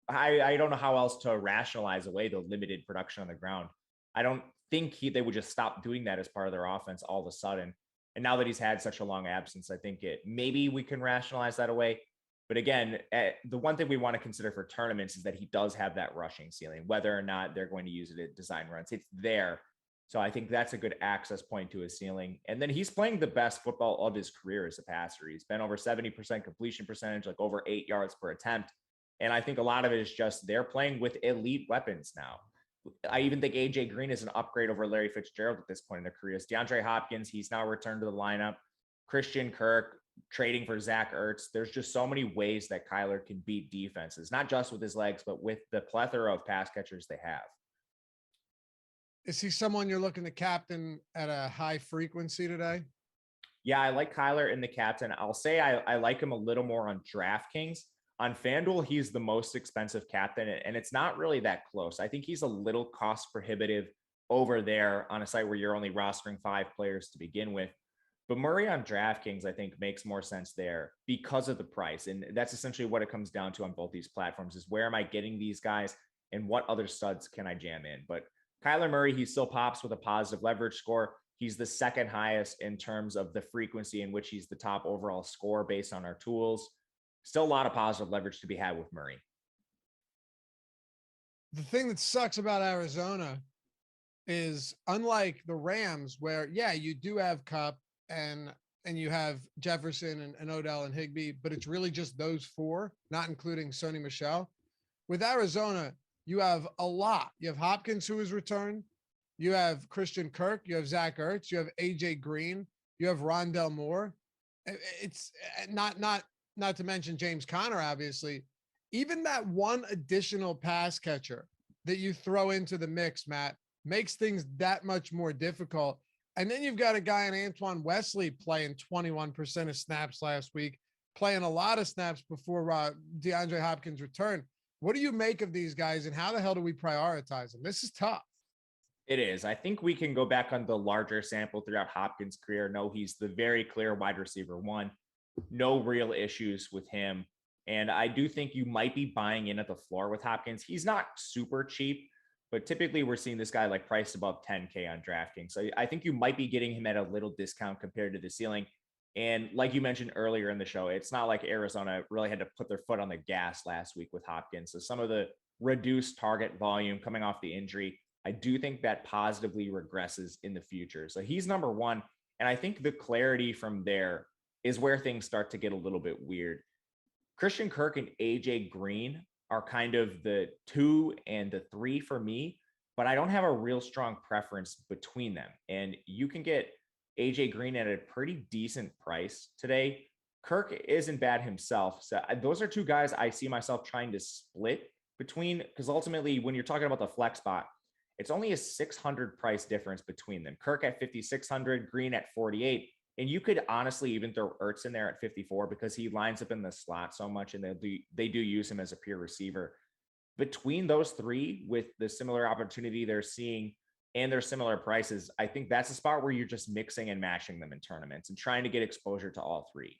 I don't know how else to rationalize away the limited production on the ground. I don't think they would just stop doing that as part of their offense all of a sudden. And now that he's had such a long absence, I think maybe we can rationalize that away. But again, the one thing we want to consider for tournaments is that he does have that rushing ceiling, whether or not they're going to use it at design runs. It's there. So I think that's a good access point to his ceiling. And then he's playing the best football of his career as a passer. He's been over 70% completion percentage, like over 8 yards per attempt. And I think a lot of it is just they're playing with elite weapons now. I even think AJ Green is an upgrade over Larry Fitzgerald at this point in their careers. DeAndre Hopkins, he's now returned to the lineup. Christian Kirk, trading for Zach Ertz. There's just so many ways that Kyler can beat defenses, not just with his legs, but with the plethora of pass catchers they have. Is he someone you're looking to captain at a high frequency today? Yeah, I like Kyler in the captain. I'll say I like him a little more on DraftKings. On FanDuel, he's the most expensive captain, and it's not really that close. I think he's a little cost prohibitive over there on a site where you're only rostering 5 players to begin with. But Murray on DraftKings, I think, makes more sense there because of the price. And that's essentially what it comes down to on both these platforms is where am I getting these guys and what other studs can I jam in? But Kyler Murray, he still pops with a positive leverage score. He's the second highest in terms of the frequency in which he's the top overall score based on our tools. Still a lot of positive leverage to be had with Murray. The thing that sucks about Arizona is unlike the Rams where, yeah, you do have Kupp and you have Jefferson and Odell and Higbee, but it's really just those 4, not including Sony Michel. With Arizona, you have a lot. You have Hopkins, who is returned. You have Christian Kirk. You have Zach Ertz. You have AJ Green. You have Rondale Moore. It's not to mention James Conner, obviously. Even that one additional pass catcher that you throw into the mix, Matt, makes things that much more difficult. And then you've got a guy in Antoine Wesley playing 21% of snaps last week, playing a lot of snaps before DeAndre Hopkins returned. What do you make of these guys, and how the hell do we prioritize them? This is tough. It is. I think we can go back on the larger sample throughout Hopkins' career. No, he's the very clear wide receiver 1. No real issues with him. And I do think you might be buying in at the floor with Hopkins. He's not super cheap, but typically we're seeing this guy like priced above 10K on DraftKings. So I think you might be getting him at a little discount compared to the ceiling. And like you mentioned earlier in the show, it's not like Arizona really had to put their foot on the gas last week with Hopkins. So some of the reduced target volume coming off the injury, I do think that positively regresses in the future. So he's number 1. And I think the clarity from there is where things start to get a little bit weird. Christian Kirk and AJ Green are kind of the 2 and the 3 for me, but I don't have a real strong preference between them. And you can get AJ Green at a pretty decent price today. Kirk isn't bad himself. So those are 2 guys I see myself trying to split between, because ultimately when you're talking about the flex spot, it's only a 600 price difference between them. Kirk at 5,600, Green at 48. And you could honestly even throw Ertz in there at 54 because he lines up in the slot so much, and they do use him as a pure receiver. Between those 3, with the similar opportunity they're seeing and their similar prices, I think that's a spot where you're just mixing and matching them in tournaments and trying to get exposure to all 3.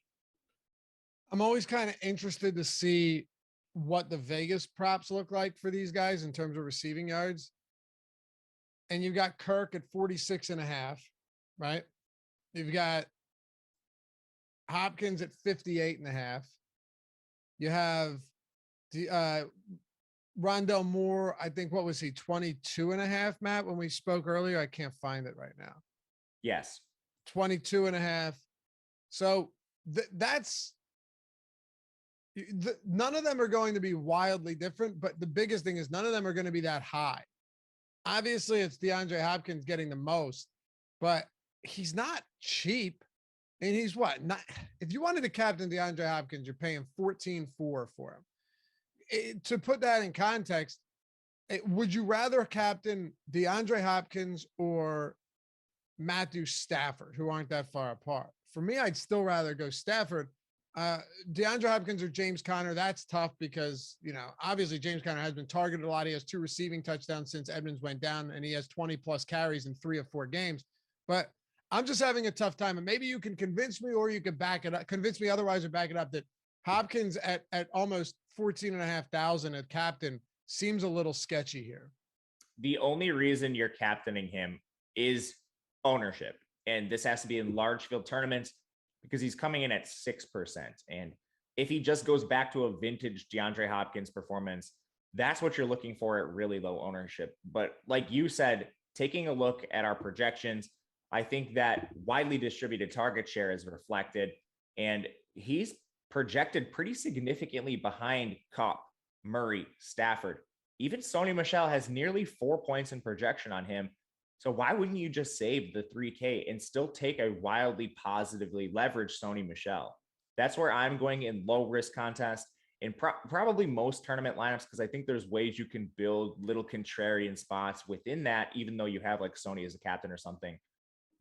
I'm always kind of interested to see what the Vegas props look like for these guys in terms of receiving yards. And you've got Kirk at 46.5, right? You've got Hopkins at 58.5. You have Rondale Moore. I think, what was he, 22.5, Matt, when we spoke earlier? I can't find it right now. Yes. 22.5. So none of them are going to be wildly different, but the biggest thing is none of them are going to be that high. Obviously, it's DeAndre Hopkins getting the most, but he's not cheap. And he's what? If you wanted to captain DeAndre Hopkins, you're paying $14.4 for him. To put that in context, would you rather captain DeAndre Hopkins or Matthew Stafford, who aren't that far apart? For me, I'd still rather go Stafford. DeAndre Hopkins or James Conner, that's tough because, obviously James Conner has been targeted a lot. He has 2 receiving touchdowns since Edmonds went down, and he has 20 plus carries in 3 of 4 games. But I'm just having a tough time, and maybe you can convince me, or you could back it up, convince me otherwise or back it up, that Hopkins at almost 14,500 at captain seems a little sketchy here. The only reason you're captaining him is ownership. And this has to be in large field tournaments because he's coming in at 6%. And if he just goes back to a vintage DeAndre Hopkins performance, that's what you're looking for at really low ownership. But like you said, taking a look at our projections, I think that widely distributed target share is reflected, and he's projected pretty significantly behind Kupp, Murray, Stafford. Even Sony Michel has nearly 4 points in projection on him. So why wouldn't you just save the 3K and still take a wildly positively leveraged Sony Michel? That's where I'm going in low risk contest in probably most tournament lineups, because I think there's ways you can build little contrarian spots within that, even though you have like Sony as a captain or something.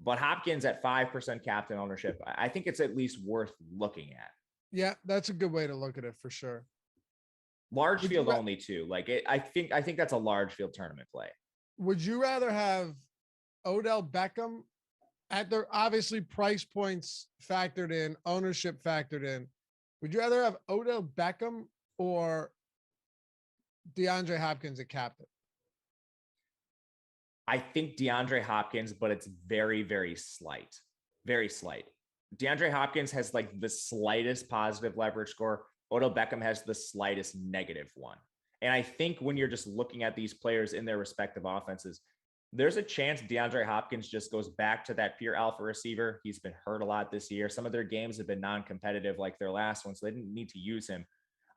But Hopkins at 5% captain ownership, I think it's at least worth looking at. Yeah, that's a good way to look at it for sure. Large field only too. Like I think that's a large field tournament play. Would you rather have Odell Beckham at their obviously price points factored in, ownership factored in? Would you rather have Odell Beckham or DeAndre Hopkins at captain? I think DeAndre Hopkins, but it's very, very slight. Very slight. DeAndre Hopkins has like the slightest positive leverage score. Odell Beckham has the slightest negative one. And I think when you're just looking at these players in their respective offenses, there's a chance DeAndre Hopkins just goes back to that pure alpha receiver. He's been hurt a lot this year. Some of their games have been non-competitive like their last one, so they didn't need to use him.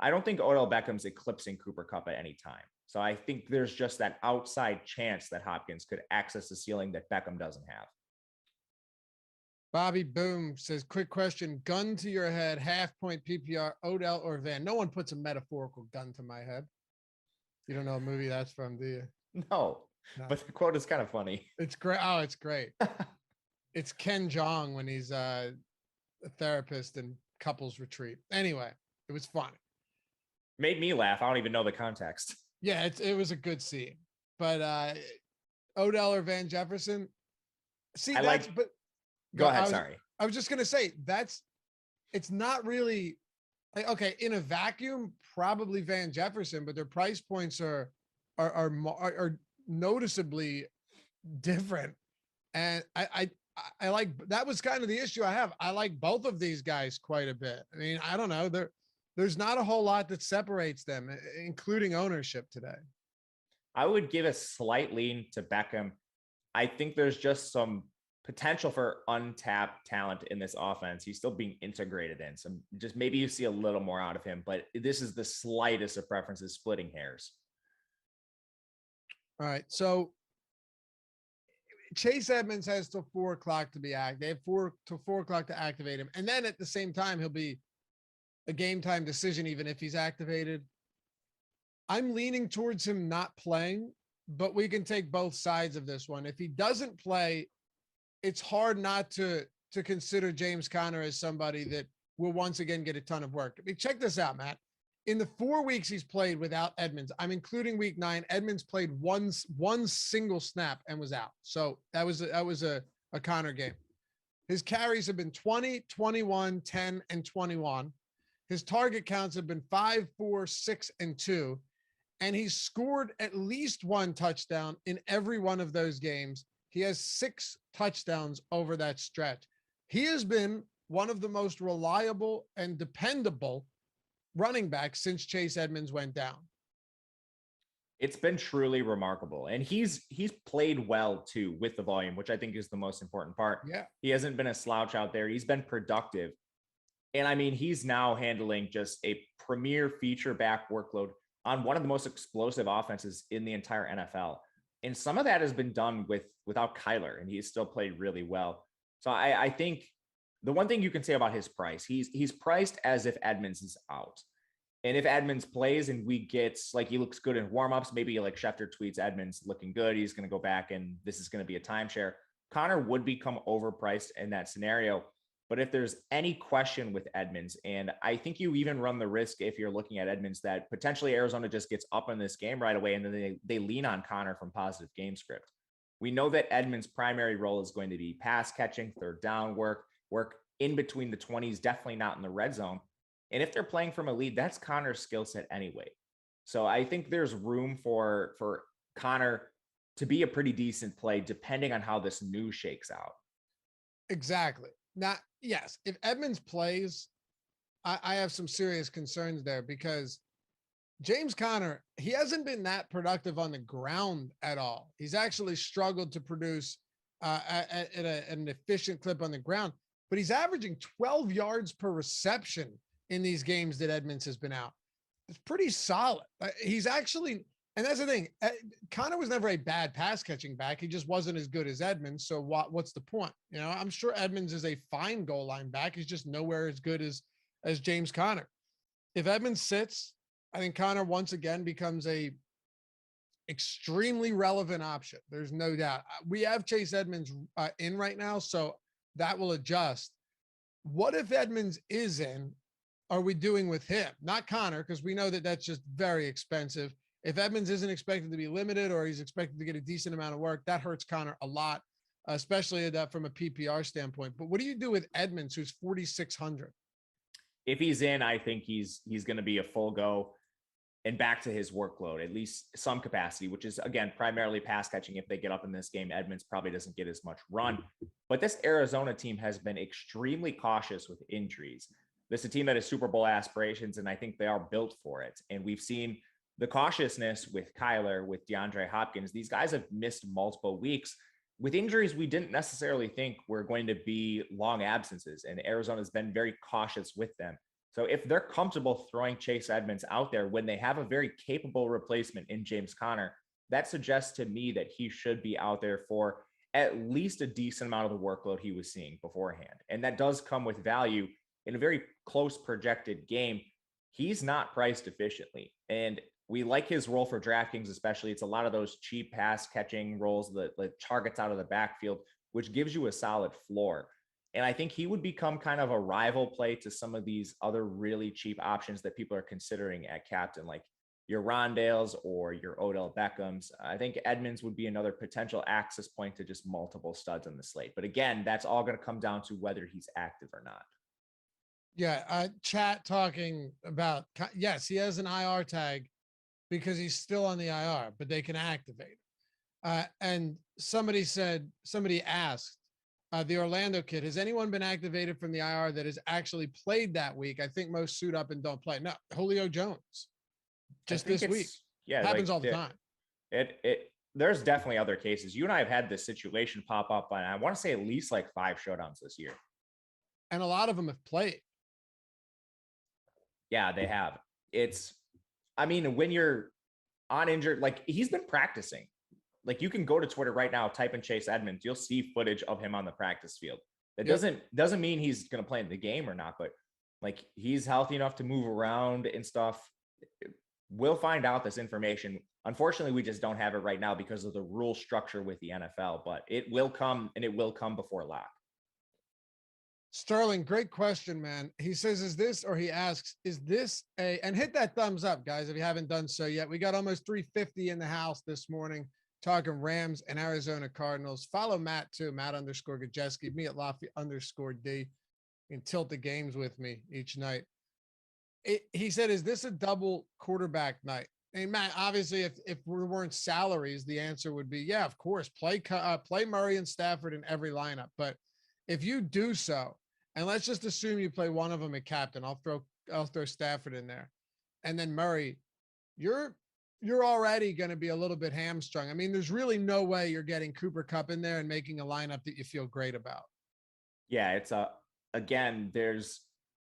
I don't think Odell Beckham's eclipsing Cooper Kupp at any time. So I think there's just that outside chance that Hopkins could access the ceiling that Beckham doesn't have. Bobby Boom says, quick question, gun to your head, half point PPR, Odell or Van? No one puts a metaphorical gun to my head. You don't know what movie that's from, do you? No. But the quote is kind of funny. It's great. Oh, it's great. It's Ken Jeong when he's a therapist in couples retreat. Anyway, it was funny. Made me laugh. I don't even know the context. Yeah, it was a good scene. But Odell or Van Jefferson. See, but go ahead. Sorry. I was just gonna say it's not really like, okay, in a vacuum, probably Van Jefferson, but their price points are noticeably different. And I like, that was kind of the issue I have. I like both of these guys quite a bit. I mean, I don't know. There's not a whole lot that separates them, including ownership today. I would give a slight lean to Beckham. I think there's just some potential for untapped talent in this offense. He's still being integrated in. So just maybe you see a little more out of him, but this is the slightest of preferences, splitting hairs. All right. So Chase Edmonds has till 4 o'clock to be active. They have 4 o'clock to activate him. And then at the same time, he'll be a game time decision, even if he's activated. I'm leaning towards him not playing, but we can take both sides of this one. If he doesn't play, it's hard not to consider James Conner as somebody that will once again get a ton of work. I mean, check this out, Matt. In the 4 weeks he's played without Edmonds, I'm including week 9, Edmonds played one single snap and was out. So that was a Conner game. His carries have been 20, 21, 10, and 21. His target counts have been 5, 4, 6, and 2. And he's scored at least 1 touchdown in every one of those games. He has 6 touchdowns over that stretch. He has been one of the most reliable and dependable running backs since Chase Edmonds went down. It's been truly remarkable. And he's played well too with the volume, which I think is the most important part. Yeah. He hasn't been a slouch out there. He's been productive. And I mean, he's now handling just a premier feature back workload on one of the most explosive offenses in the entire NFL. And some of that has been done without Kyler, and he's still played really well. So I think the one thing you can say about his price, he's priced as if Edmonds is out. And if Edmonds plays and we get, like, he looks good in warmups, maybe like Schefter tweets Edmonds looking good, he's going to go back and this is going to be a timeshare. Conner would become overpriced in that scenario. But if there's any question with Edmonds, and I think you even run the risk if you're looking at Edmonds that potentially Arizona just gets up in this game right away and then they lean on Conner from positive game script. We know that Edmonds' primary role is going to be pass catching, third down work in between the 20s, definitely not in the red zone. And if they're playing from a lead, that's Connor's skill set anyway. So I think there's room for Connor to be a pretty decent play, depending on how this news shakes out. Exactly. Now, yes, if Edmonds plays, I have some serious concerns there because James Conner, he hasn't been that productive on the ground at all. He's actually struggled to produce at an efficient clip on the ground, but he's averaging 12 yards per reception in these games that Edmonds has been out. It's pretty solid. He's actually, and that's the thing, Conner was never a bad pass catching back. He just wasn't as good as Edmonds. So what's the point? You know, I'm sure Edmonds is a fine goal line back. He's just nowhere as good as James Conner. If Edmonds sits, I think Conner once again becomes a extremely relevant option. There's no doubt. We have Chase Edmonds in right now, so that will adjust. What if Edmonds is in? Are we doing with him? Not Conner, because we know that that's just very expensive. If Edmonds isn't expected to be limited or he's expected to get a decent amount of work, that hurts Conner a lot, especially that from a PPR standpoint. But what do you do with Edmonds, who's 4,600? If he's in, I think he's going to be a full go and back to his workload, at least some capacity, which is, again, primarily pass catching. If they get up in this game, Edmonds probably doesn't get as much run. But this Arizona team has been extremely cautious with injuries. This is a team that has Super Bowl aspirations, and I think they are built for it. And we've seen the cautiousness with Kyler, with DeAndre Hopkins. These guys have missed multiple weeks with injuries we didn't necessarily think were going to be long absences, and Arizona's been very cautious with them. So if they're comfortable throwing Chase Edmonds out there when they have a very capable replacement in James Conner, that suggests to me that he should be out there for at least a decent amount of the workload he was seeing beforehand. And that does come with value in a very close projected game. He's not priced efficiently. And we like his role for DraftKings, especially. It's a lot of those cheap pass catching roles, the targets out of the backfield, which gives you a solid floor. And I think he would become kind of a rival play to some of these other really cheap options that people are considering at captain, like your Rondales or your Odell Beckhams. I think Edmonds would be another potential access point to just multiple studs on the slate. But again, that's all going to come down to whether he's active or not. Yeah, chat talking about, yes, he has an IR tag because he's still on the IR, but they can activate it. And somebody asked, the Orlando kid, has anyone been activated from the IR that has actually played that week? I think most suit up and don't play. No, Julio Jones, just this week. Yeah, happens all the time. There's definitely other cases. You and I have had this situation pop up on, I want to say, at least like 5 showdowns this year. And a lot of them have played. Yeah, they have. When you're on injured, like he's been practicing. Like you can go to Twitter right now, type in Chase Edmonds, you'll see footage of him on the practice field. That doesn't mean he's going to play in the game or not, but like he's healthy enough to move around and stuff. We'll find out this information. Unfortunately, we just don't have it right now because of the rule structure with the NFL, but it will come, and it will come before lock. Sterling, great question, man. He says, he asks, is this and hit that thumbs up, guys, if you haven't done so yet. We got almost 350 in the house this morning, talking Rams and Arizona Cardinals. Follow Matt too, Matt_Gajeski, me at Lofty_D. You can tilt the games with me each night. He said, is this a double quarterback night? And Matt, obviously, if we weren't salaries, the answer would be, yeah, of course, play Murray and Stafford in every lineup. But if you do so, and let's just assume you play one of them at captain, I'll throw Stafford in there, and then Murray, you're already going to be a little bit hamstrung. I mean, there's really no way you're getting Cooper Kupp in there and making a lineup that you feel great about. Yeah, it's again, there's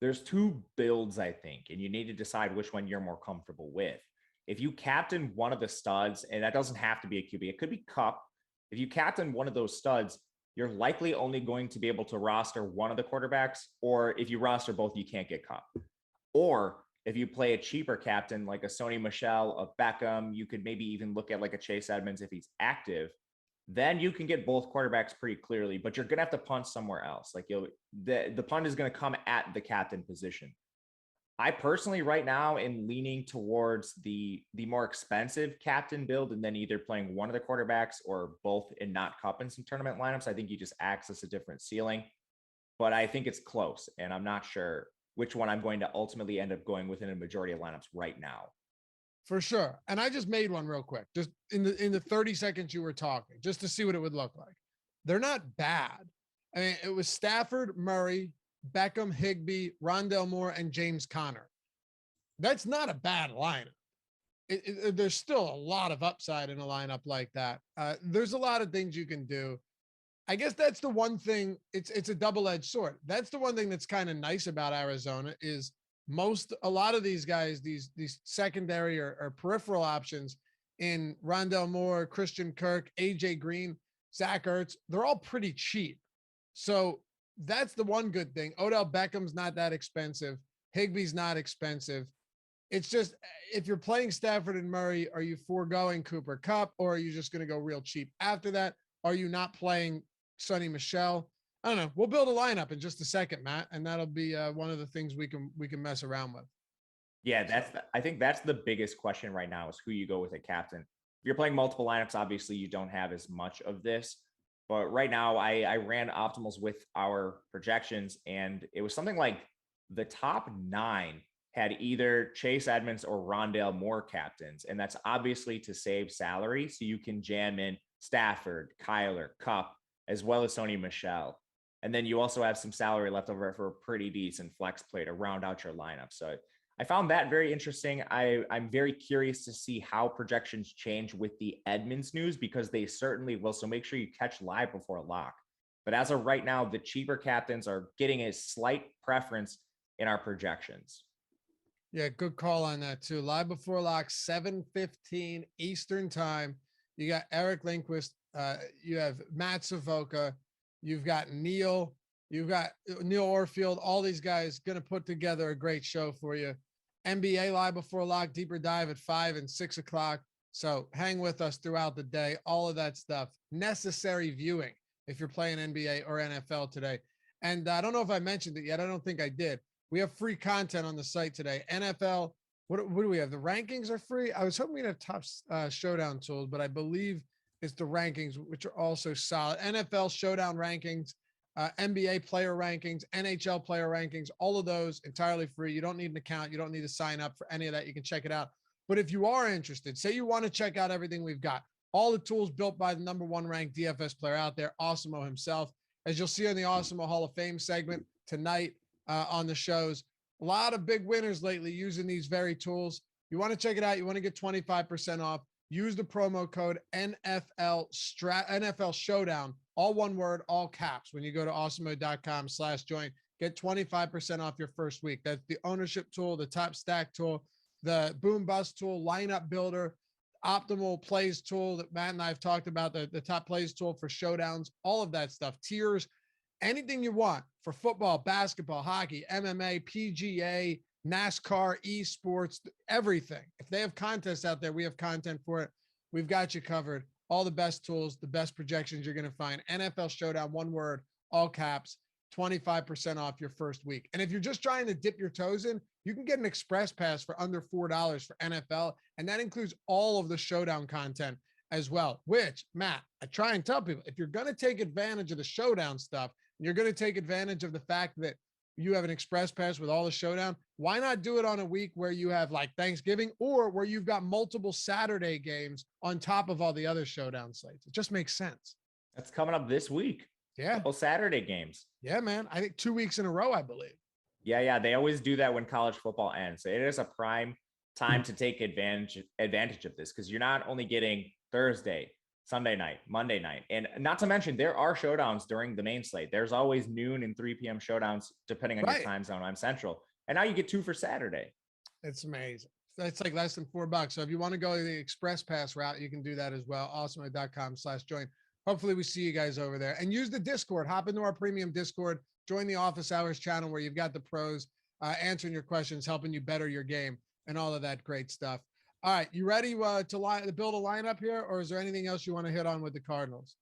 2 builds, I think, and you need to decide which one you're more comfortable with. If you captain one of the studs, and that doesn't have to be a QB, it could be Kupp. If you captain one of those studs, you're likely only going to be able to roster one of the quarterbacks, or if you roster both, you can't get Kupp. Or if you play a cheaper captain, like a Sony Michel, a Beckham, you could maybe even look at like a Chase Edmonds if he's active. Then you can get both quarterbacks pretty clearly, but you're going to have to punt somewhere else. Like the punt is going to come at the captain position. I personally right now am leaning towards the more expensive captain build, and then either playing one of the quarterbacks or both and not Kupp in some tournament lineups. I think you just access a different ceiling, but I think it's close, and I'm not sure which one I'm going to ultimately end up going with in a majority of lineups right now. For sure. And I just made one real quick, just in the 30 seconds you were talking, just to see what it would look like. They're not bad. I mean, it was Stafford, Murray, Beckham, Higbee, Rondale Moore, and James Conner. That's not a bad lineup. There's still a lot of upside in a lineup like that. There's a lot of things you can do. I guess that's the one thing. It's a double-edged sword. That's the one thing that's kind of nice about Arizona is a lot of these guys, these secondary or peripheral options in Rondale Moore, Christian Kirk, AJ Green, Zach Ertz, they're all pretty cheap. So that's the one good thing. Odell Beckham's not that expensive. Higbee's not expensive. It's just, if you're playing Stafford and Murray, are you foregoing Cooper Kupp, or are you just going to go real cheap after that? Are you not playing Sonny Michel? I don't know. We'll build a lineup in just a second, Matt, and that'll be one of the things we can mess around with. Yeah, I think that's the biggest question right now is who you go with at captain. If you're playing multiple lineups, obviously you don't have as much of this. But right now, I ran optimals with our projections, and it was something like the top 9 had either Chase Edmonds or Rondale Moore captains. And that's obviously to save salary. So you can jam in Stafford, Kyler, Kupp, as well as Sonny Michel. And then you also have some salary left over for a pretty decent flex play to round out your lineup. So I found that very interesting. I'm very curious to see how projections change with the Edmonds news, because they certainly will. So make sure you catch live before lock. But as of right now, the cheaper captains are getting a slight preference in our projections. Yeah, good call on that too. Live before lock, 7:15 Eastern time. You got Eric Lindquist. You have Matt Savoca. You've got Neil. You've got Neil Orfield. All these guys going to put together a great show for you. NBA live before lock, deeper dive at 5 and 6 o'clock. So hang with us throughout the day. All of that stuff. Necessary viewing if you're playing NBA or NFL today. And I don't know if I mentioned it yet. I don't think I did. We have free content on the site today. NFL, what do we have? The rankings are free. I was hoping we'd have top Showdown tools, but I believe it's the rankings, which are also solid. NFL Showdown rankings, NBA player rankings, NHL player rankings, all of those entirely free. You don't need an account. You don't need to sign up for any of that. You can check it out. But if you are interested, say you want to check out everything we've got, all the tools built by the #1 ranked DFS player out there, Awesemo himself, as you'll see in the Awesemo Hall of Fame segment tonight, on the shows. A lot of big winners lately using these very tools. You want to check it out. You want to get 25% off. Use the promo code NFL Showdown, all one word, all caps. When you go to awesemo.com/join, get 25% off your first week. That's the ownership tool, the top stack tool, the boom bust tool, lineup builder, optimal plays tool that Matt and I have talked about, the top plays tool for showdowns, all of that stuff, tiers, anything you want for football, basketball, hockey, MMA, PGA, NASCAR, esports, everything. If they have contests out there, we have content for it. We've got you covered. All the best tools, the best projections you're going to find. NFL Showdown, one word, all caps, 25% off your first week. And if you're just trying to dip your toes in, you can get an express pass for under $4 for NFL. And that includes all of the Showdown content as well, which, Matt, I try and tell people, if you're going to take advantage of the Showdown stuff, you're going to take advantage of the fact that you have an express pass with all the Showdown, why not do it on a week where you have like Thanksgiving or where you've got multiple Saturday games on top of all the other Showdown slates? It just makes sense. That's coming up this week. Yeah. Couple Saturday games. Yeah, man. I think 2 weeks in a row, I believe. Yeah. They always do that when college football ends. So it is a prime time to take advantage of this, because you're not only getting Thursday, Sunday night, Monday night, and not to mention there are showdowns during the main slate. There's always noon and 3 p.m. showdowns depending on your time zone. I'm Central, and now you get 2 for Saturday. It's amazing. That's like less than $4. So if you want to go the express pass route, you can do that as well. Awesemo.com/join. Hopefully we see you guys over there, and use the Discord. Hop into our premium Discord. Join the Office Hours channel where you've got the pros answering your questions, helping you better your game, and all of that great stuff. All right, you ready to build a lineup here, or is there anything else you want to hit on with the Cardinals?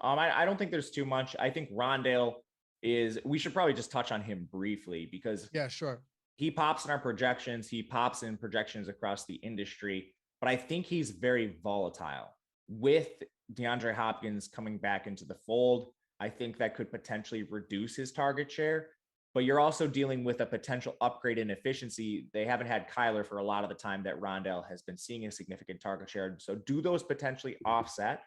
I don't think there's too much. I think Rondale we should probably just touch on him briefly, because yeah, sure, he pops in our projections. He pops in projections across the industry, but I think he's very volatile. With DeAndre Hopkins coming back into the fold, I think that could potentially reduce his target share. but you're also dealing with a potential upgrade in efficiency. They haven't had Kyler for a lot of the time that Rondale has been seeing a significant target share. So do those potentially offset?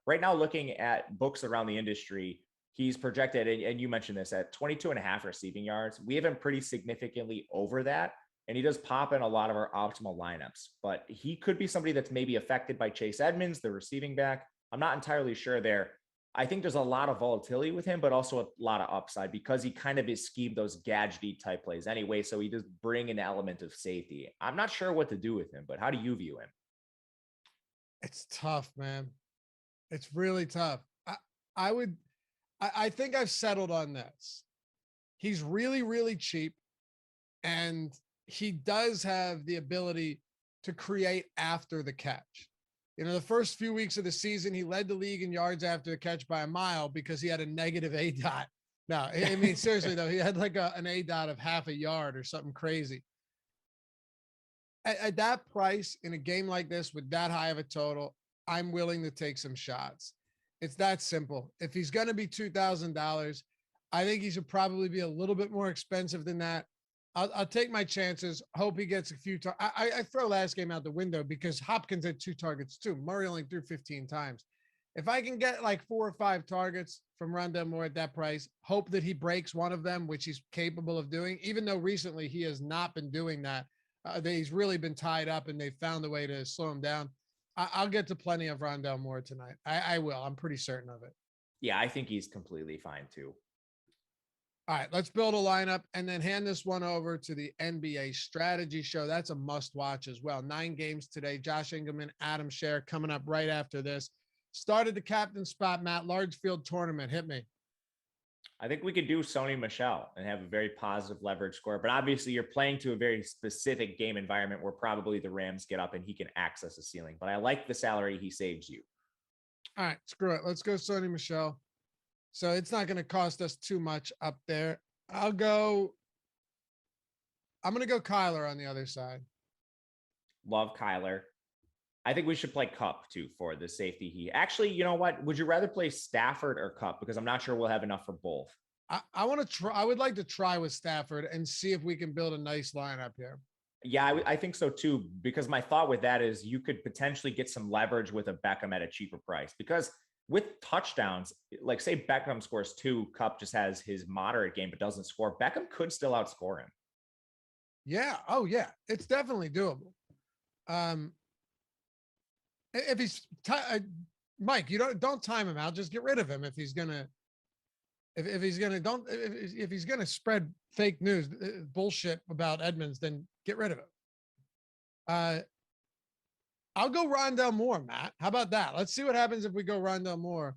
Right now, looking at books around the industry, he's projected, and you mentioned this, at 22.5 receiving yards. We have him pretty significantly over that. And he does pop in a lot of our optimal lineups, but he could be somebody that's maybe affected by Chase Edmonds, the receiving back. I'm not entirely sure there. I think there's a lot of volatility with him, but also a lot of upside because he kind of is schemed those gadgety type plays anyway. So he does bring an element of safety. I'm not sure what to do with him, but how do you view him? It's tough, man. It's really tough. I think I've settled on this. He's really, really cheap, and he does have the ability to create after the catch. You know, the first few weeks of the season, he led the league in yards after the catch by a mile because he had a negative ADOT. No, I mean, seriously, though, he had like an ADOT of half a yard or something crazy. At that price in a game like this with that high of a total, I'm willing to take some shots. It's that simple. If he's going to be $2,000, I think he should probably be a little bit more expensive than that. I'll take my chances. Hope he gets a few. I throw last game out the window because Hopkins had 2 targets too. Murray only threw 15 times. If I can get like 4 or 5 targets from Rondale Moore at that price, hope that he breaks one of them, which he's capable of doing, even though recently he has not been doing that. He's really been tied up and they've found a way to slow him down. I'll get to plenty of Rondale Moore tonight. I will. I'm pretty certain of it. Yeah, I think he's completely fine too. All right, let's build a lineup and then hand this one over to the NBA strategy show. That's a must watch as well. 9 games today. Josh Engelman, Adam Scher coming up right after this. Started the captain spot, Matt. Large field tournament. Hit me. I think we could do Sony Michel and have a very positive leverage score, but obviously you're playing to a very specific game environment where probably the Rams get up and he can access a ceiling, but I like the salary he saves you. All right, screw it. Let's go Sony Michel. So it's not going to cost us too much up there. I'm going to go Kyler on the other side. Love Kyler. I think we should play Cup too for the safety. He actually, you know what? Would you rather play Stafford or Cup? Because I'm not sure we'll have enough for both. I want to try. I would like to try with Stafford and see if we can build a nice lineup here. Yeah, I think so too. Because my thought with that is you could potentially get some leverage with a Beckham at a cheaper price. Because with touchdowns, like say Beckham scores 2, Cup just has his moderate game but doesn't score. Beckham could still outscore him. Yeah. Oh yeah, it's definitely doable. If he's Mike, you don't time him out. Just get rid of him if he's gonna. If he's gonna spread fake news bullshit about Edmonds, then get rid of him. I'll go Rondale Moore, Matt. How about that? Let's see what happens if we go Rondale Moore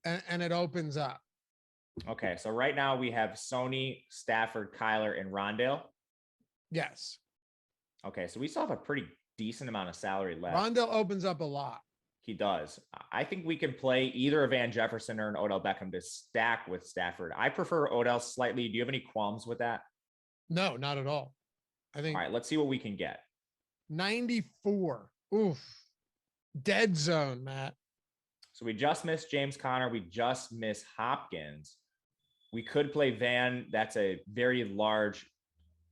and it opens up. Okay, so right now we have Sony, Stafford, Kyler, and Rondale. Yes. Okay, so we still have a pretty decent amount of salary left. Rondale opens up a lot. He does. I think we can play either a Van Jefferson or an Odell Beckham to stack with Stafford. I prefer Odell slightly. Do you have any qualms with that? No, not at all. I think. All right, let's see what we can get. 94. Oof. Dead zone, Matt. So we just missed James Conner. We just missed Hopkins. We could play Van. That's a very large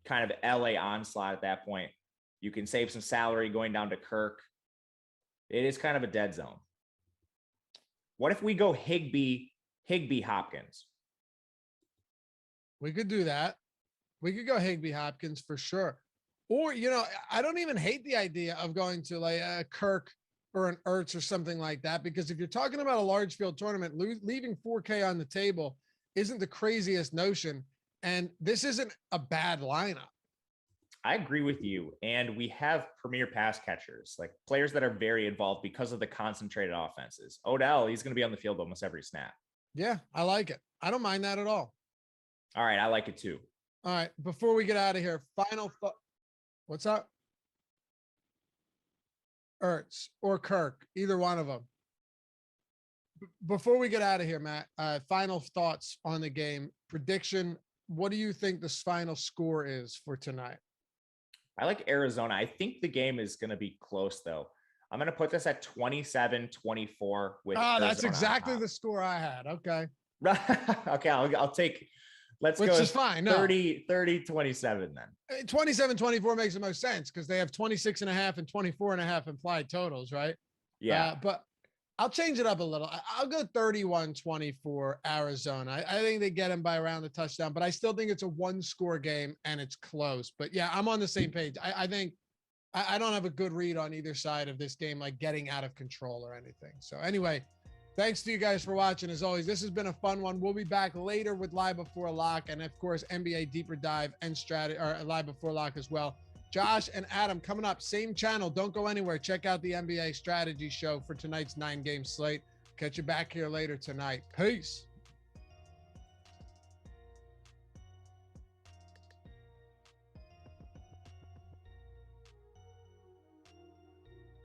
kind of LA onslaught at that point. You can save some salary going down to Kirk. It is kind of a dead zone. What if we go Higbee, Hopkins? We could do that. We could go Higbee, Hopkins for sure. Or, you know, I don't even hate the idea of going to like a Kirk or an Ertz or something like that, because if you're talking about a large field tournament, leaving 4K on the table isn't the craziest notion. And this isn't a bad lineup. I agree with you. And we have premier pass catchers, like players that are very involved because of the concentrated offenses. Odell, he's going to be on the field almost every snap. Yeah, I like it. I don't mind that at all. All right, I like it too. All right, before we get out of here, final thought. What's up? Ertz or Kirk, either one of them. Before we get out of here, Matt, final thoughts on the game. Prediction, what do you think the final score is for tonight? I like Arizona. I think the game is going to be close, though. I'm going to put this at 27-24 with that's exactly the score I had. Okay. Okay, I'll take Let's Which go is fine. No. 30-27 then. 27-24 makes the most sense because they have 26.5 and 24.5 implied totals, right? Yeah. But I'll change it up a little. I'll go 31-24 Arizona. I think they get him by around the touchdown, but I still think it's a one-score game and it's close. But yeah, I'm on the same page. I think I don't have a good read on either side of this game, like getting out of control or anything. So anyway, thanks to you guys for watching. As always, this has been a fun one. We'll be back later with Live Before Lock and, of course, NBA Deeper Dive and strategy or Live Before Lock as well. Josh and Adam coming up, same channel. Don't go anywhere. Check out the NBA strategy show for tonight's 9-game slate. Catch you back here later tonight. Peace.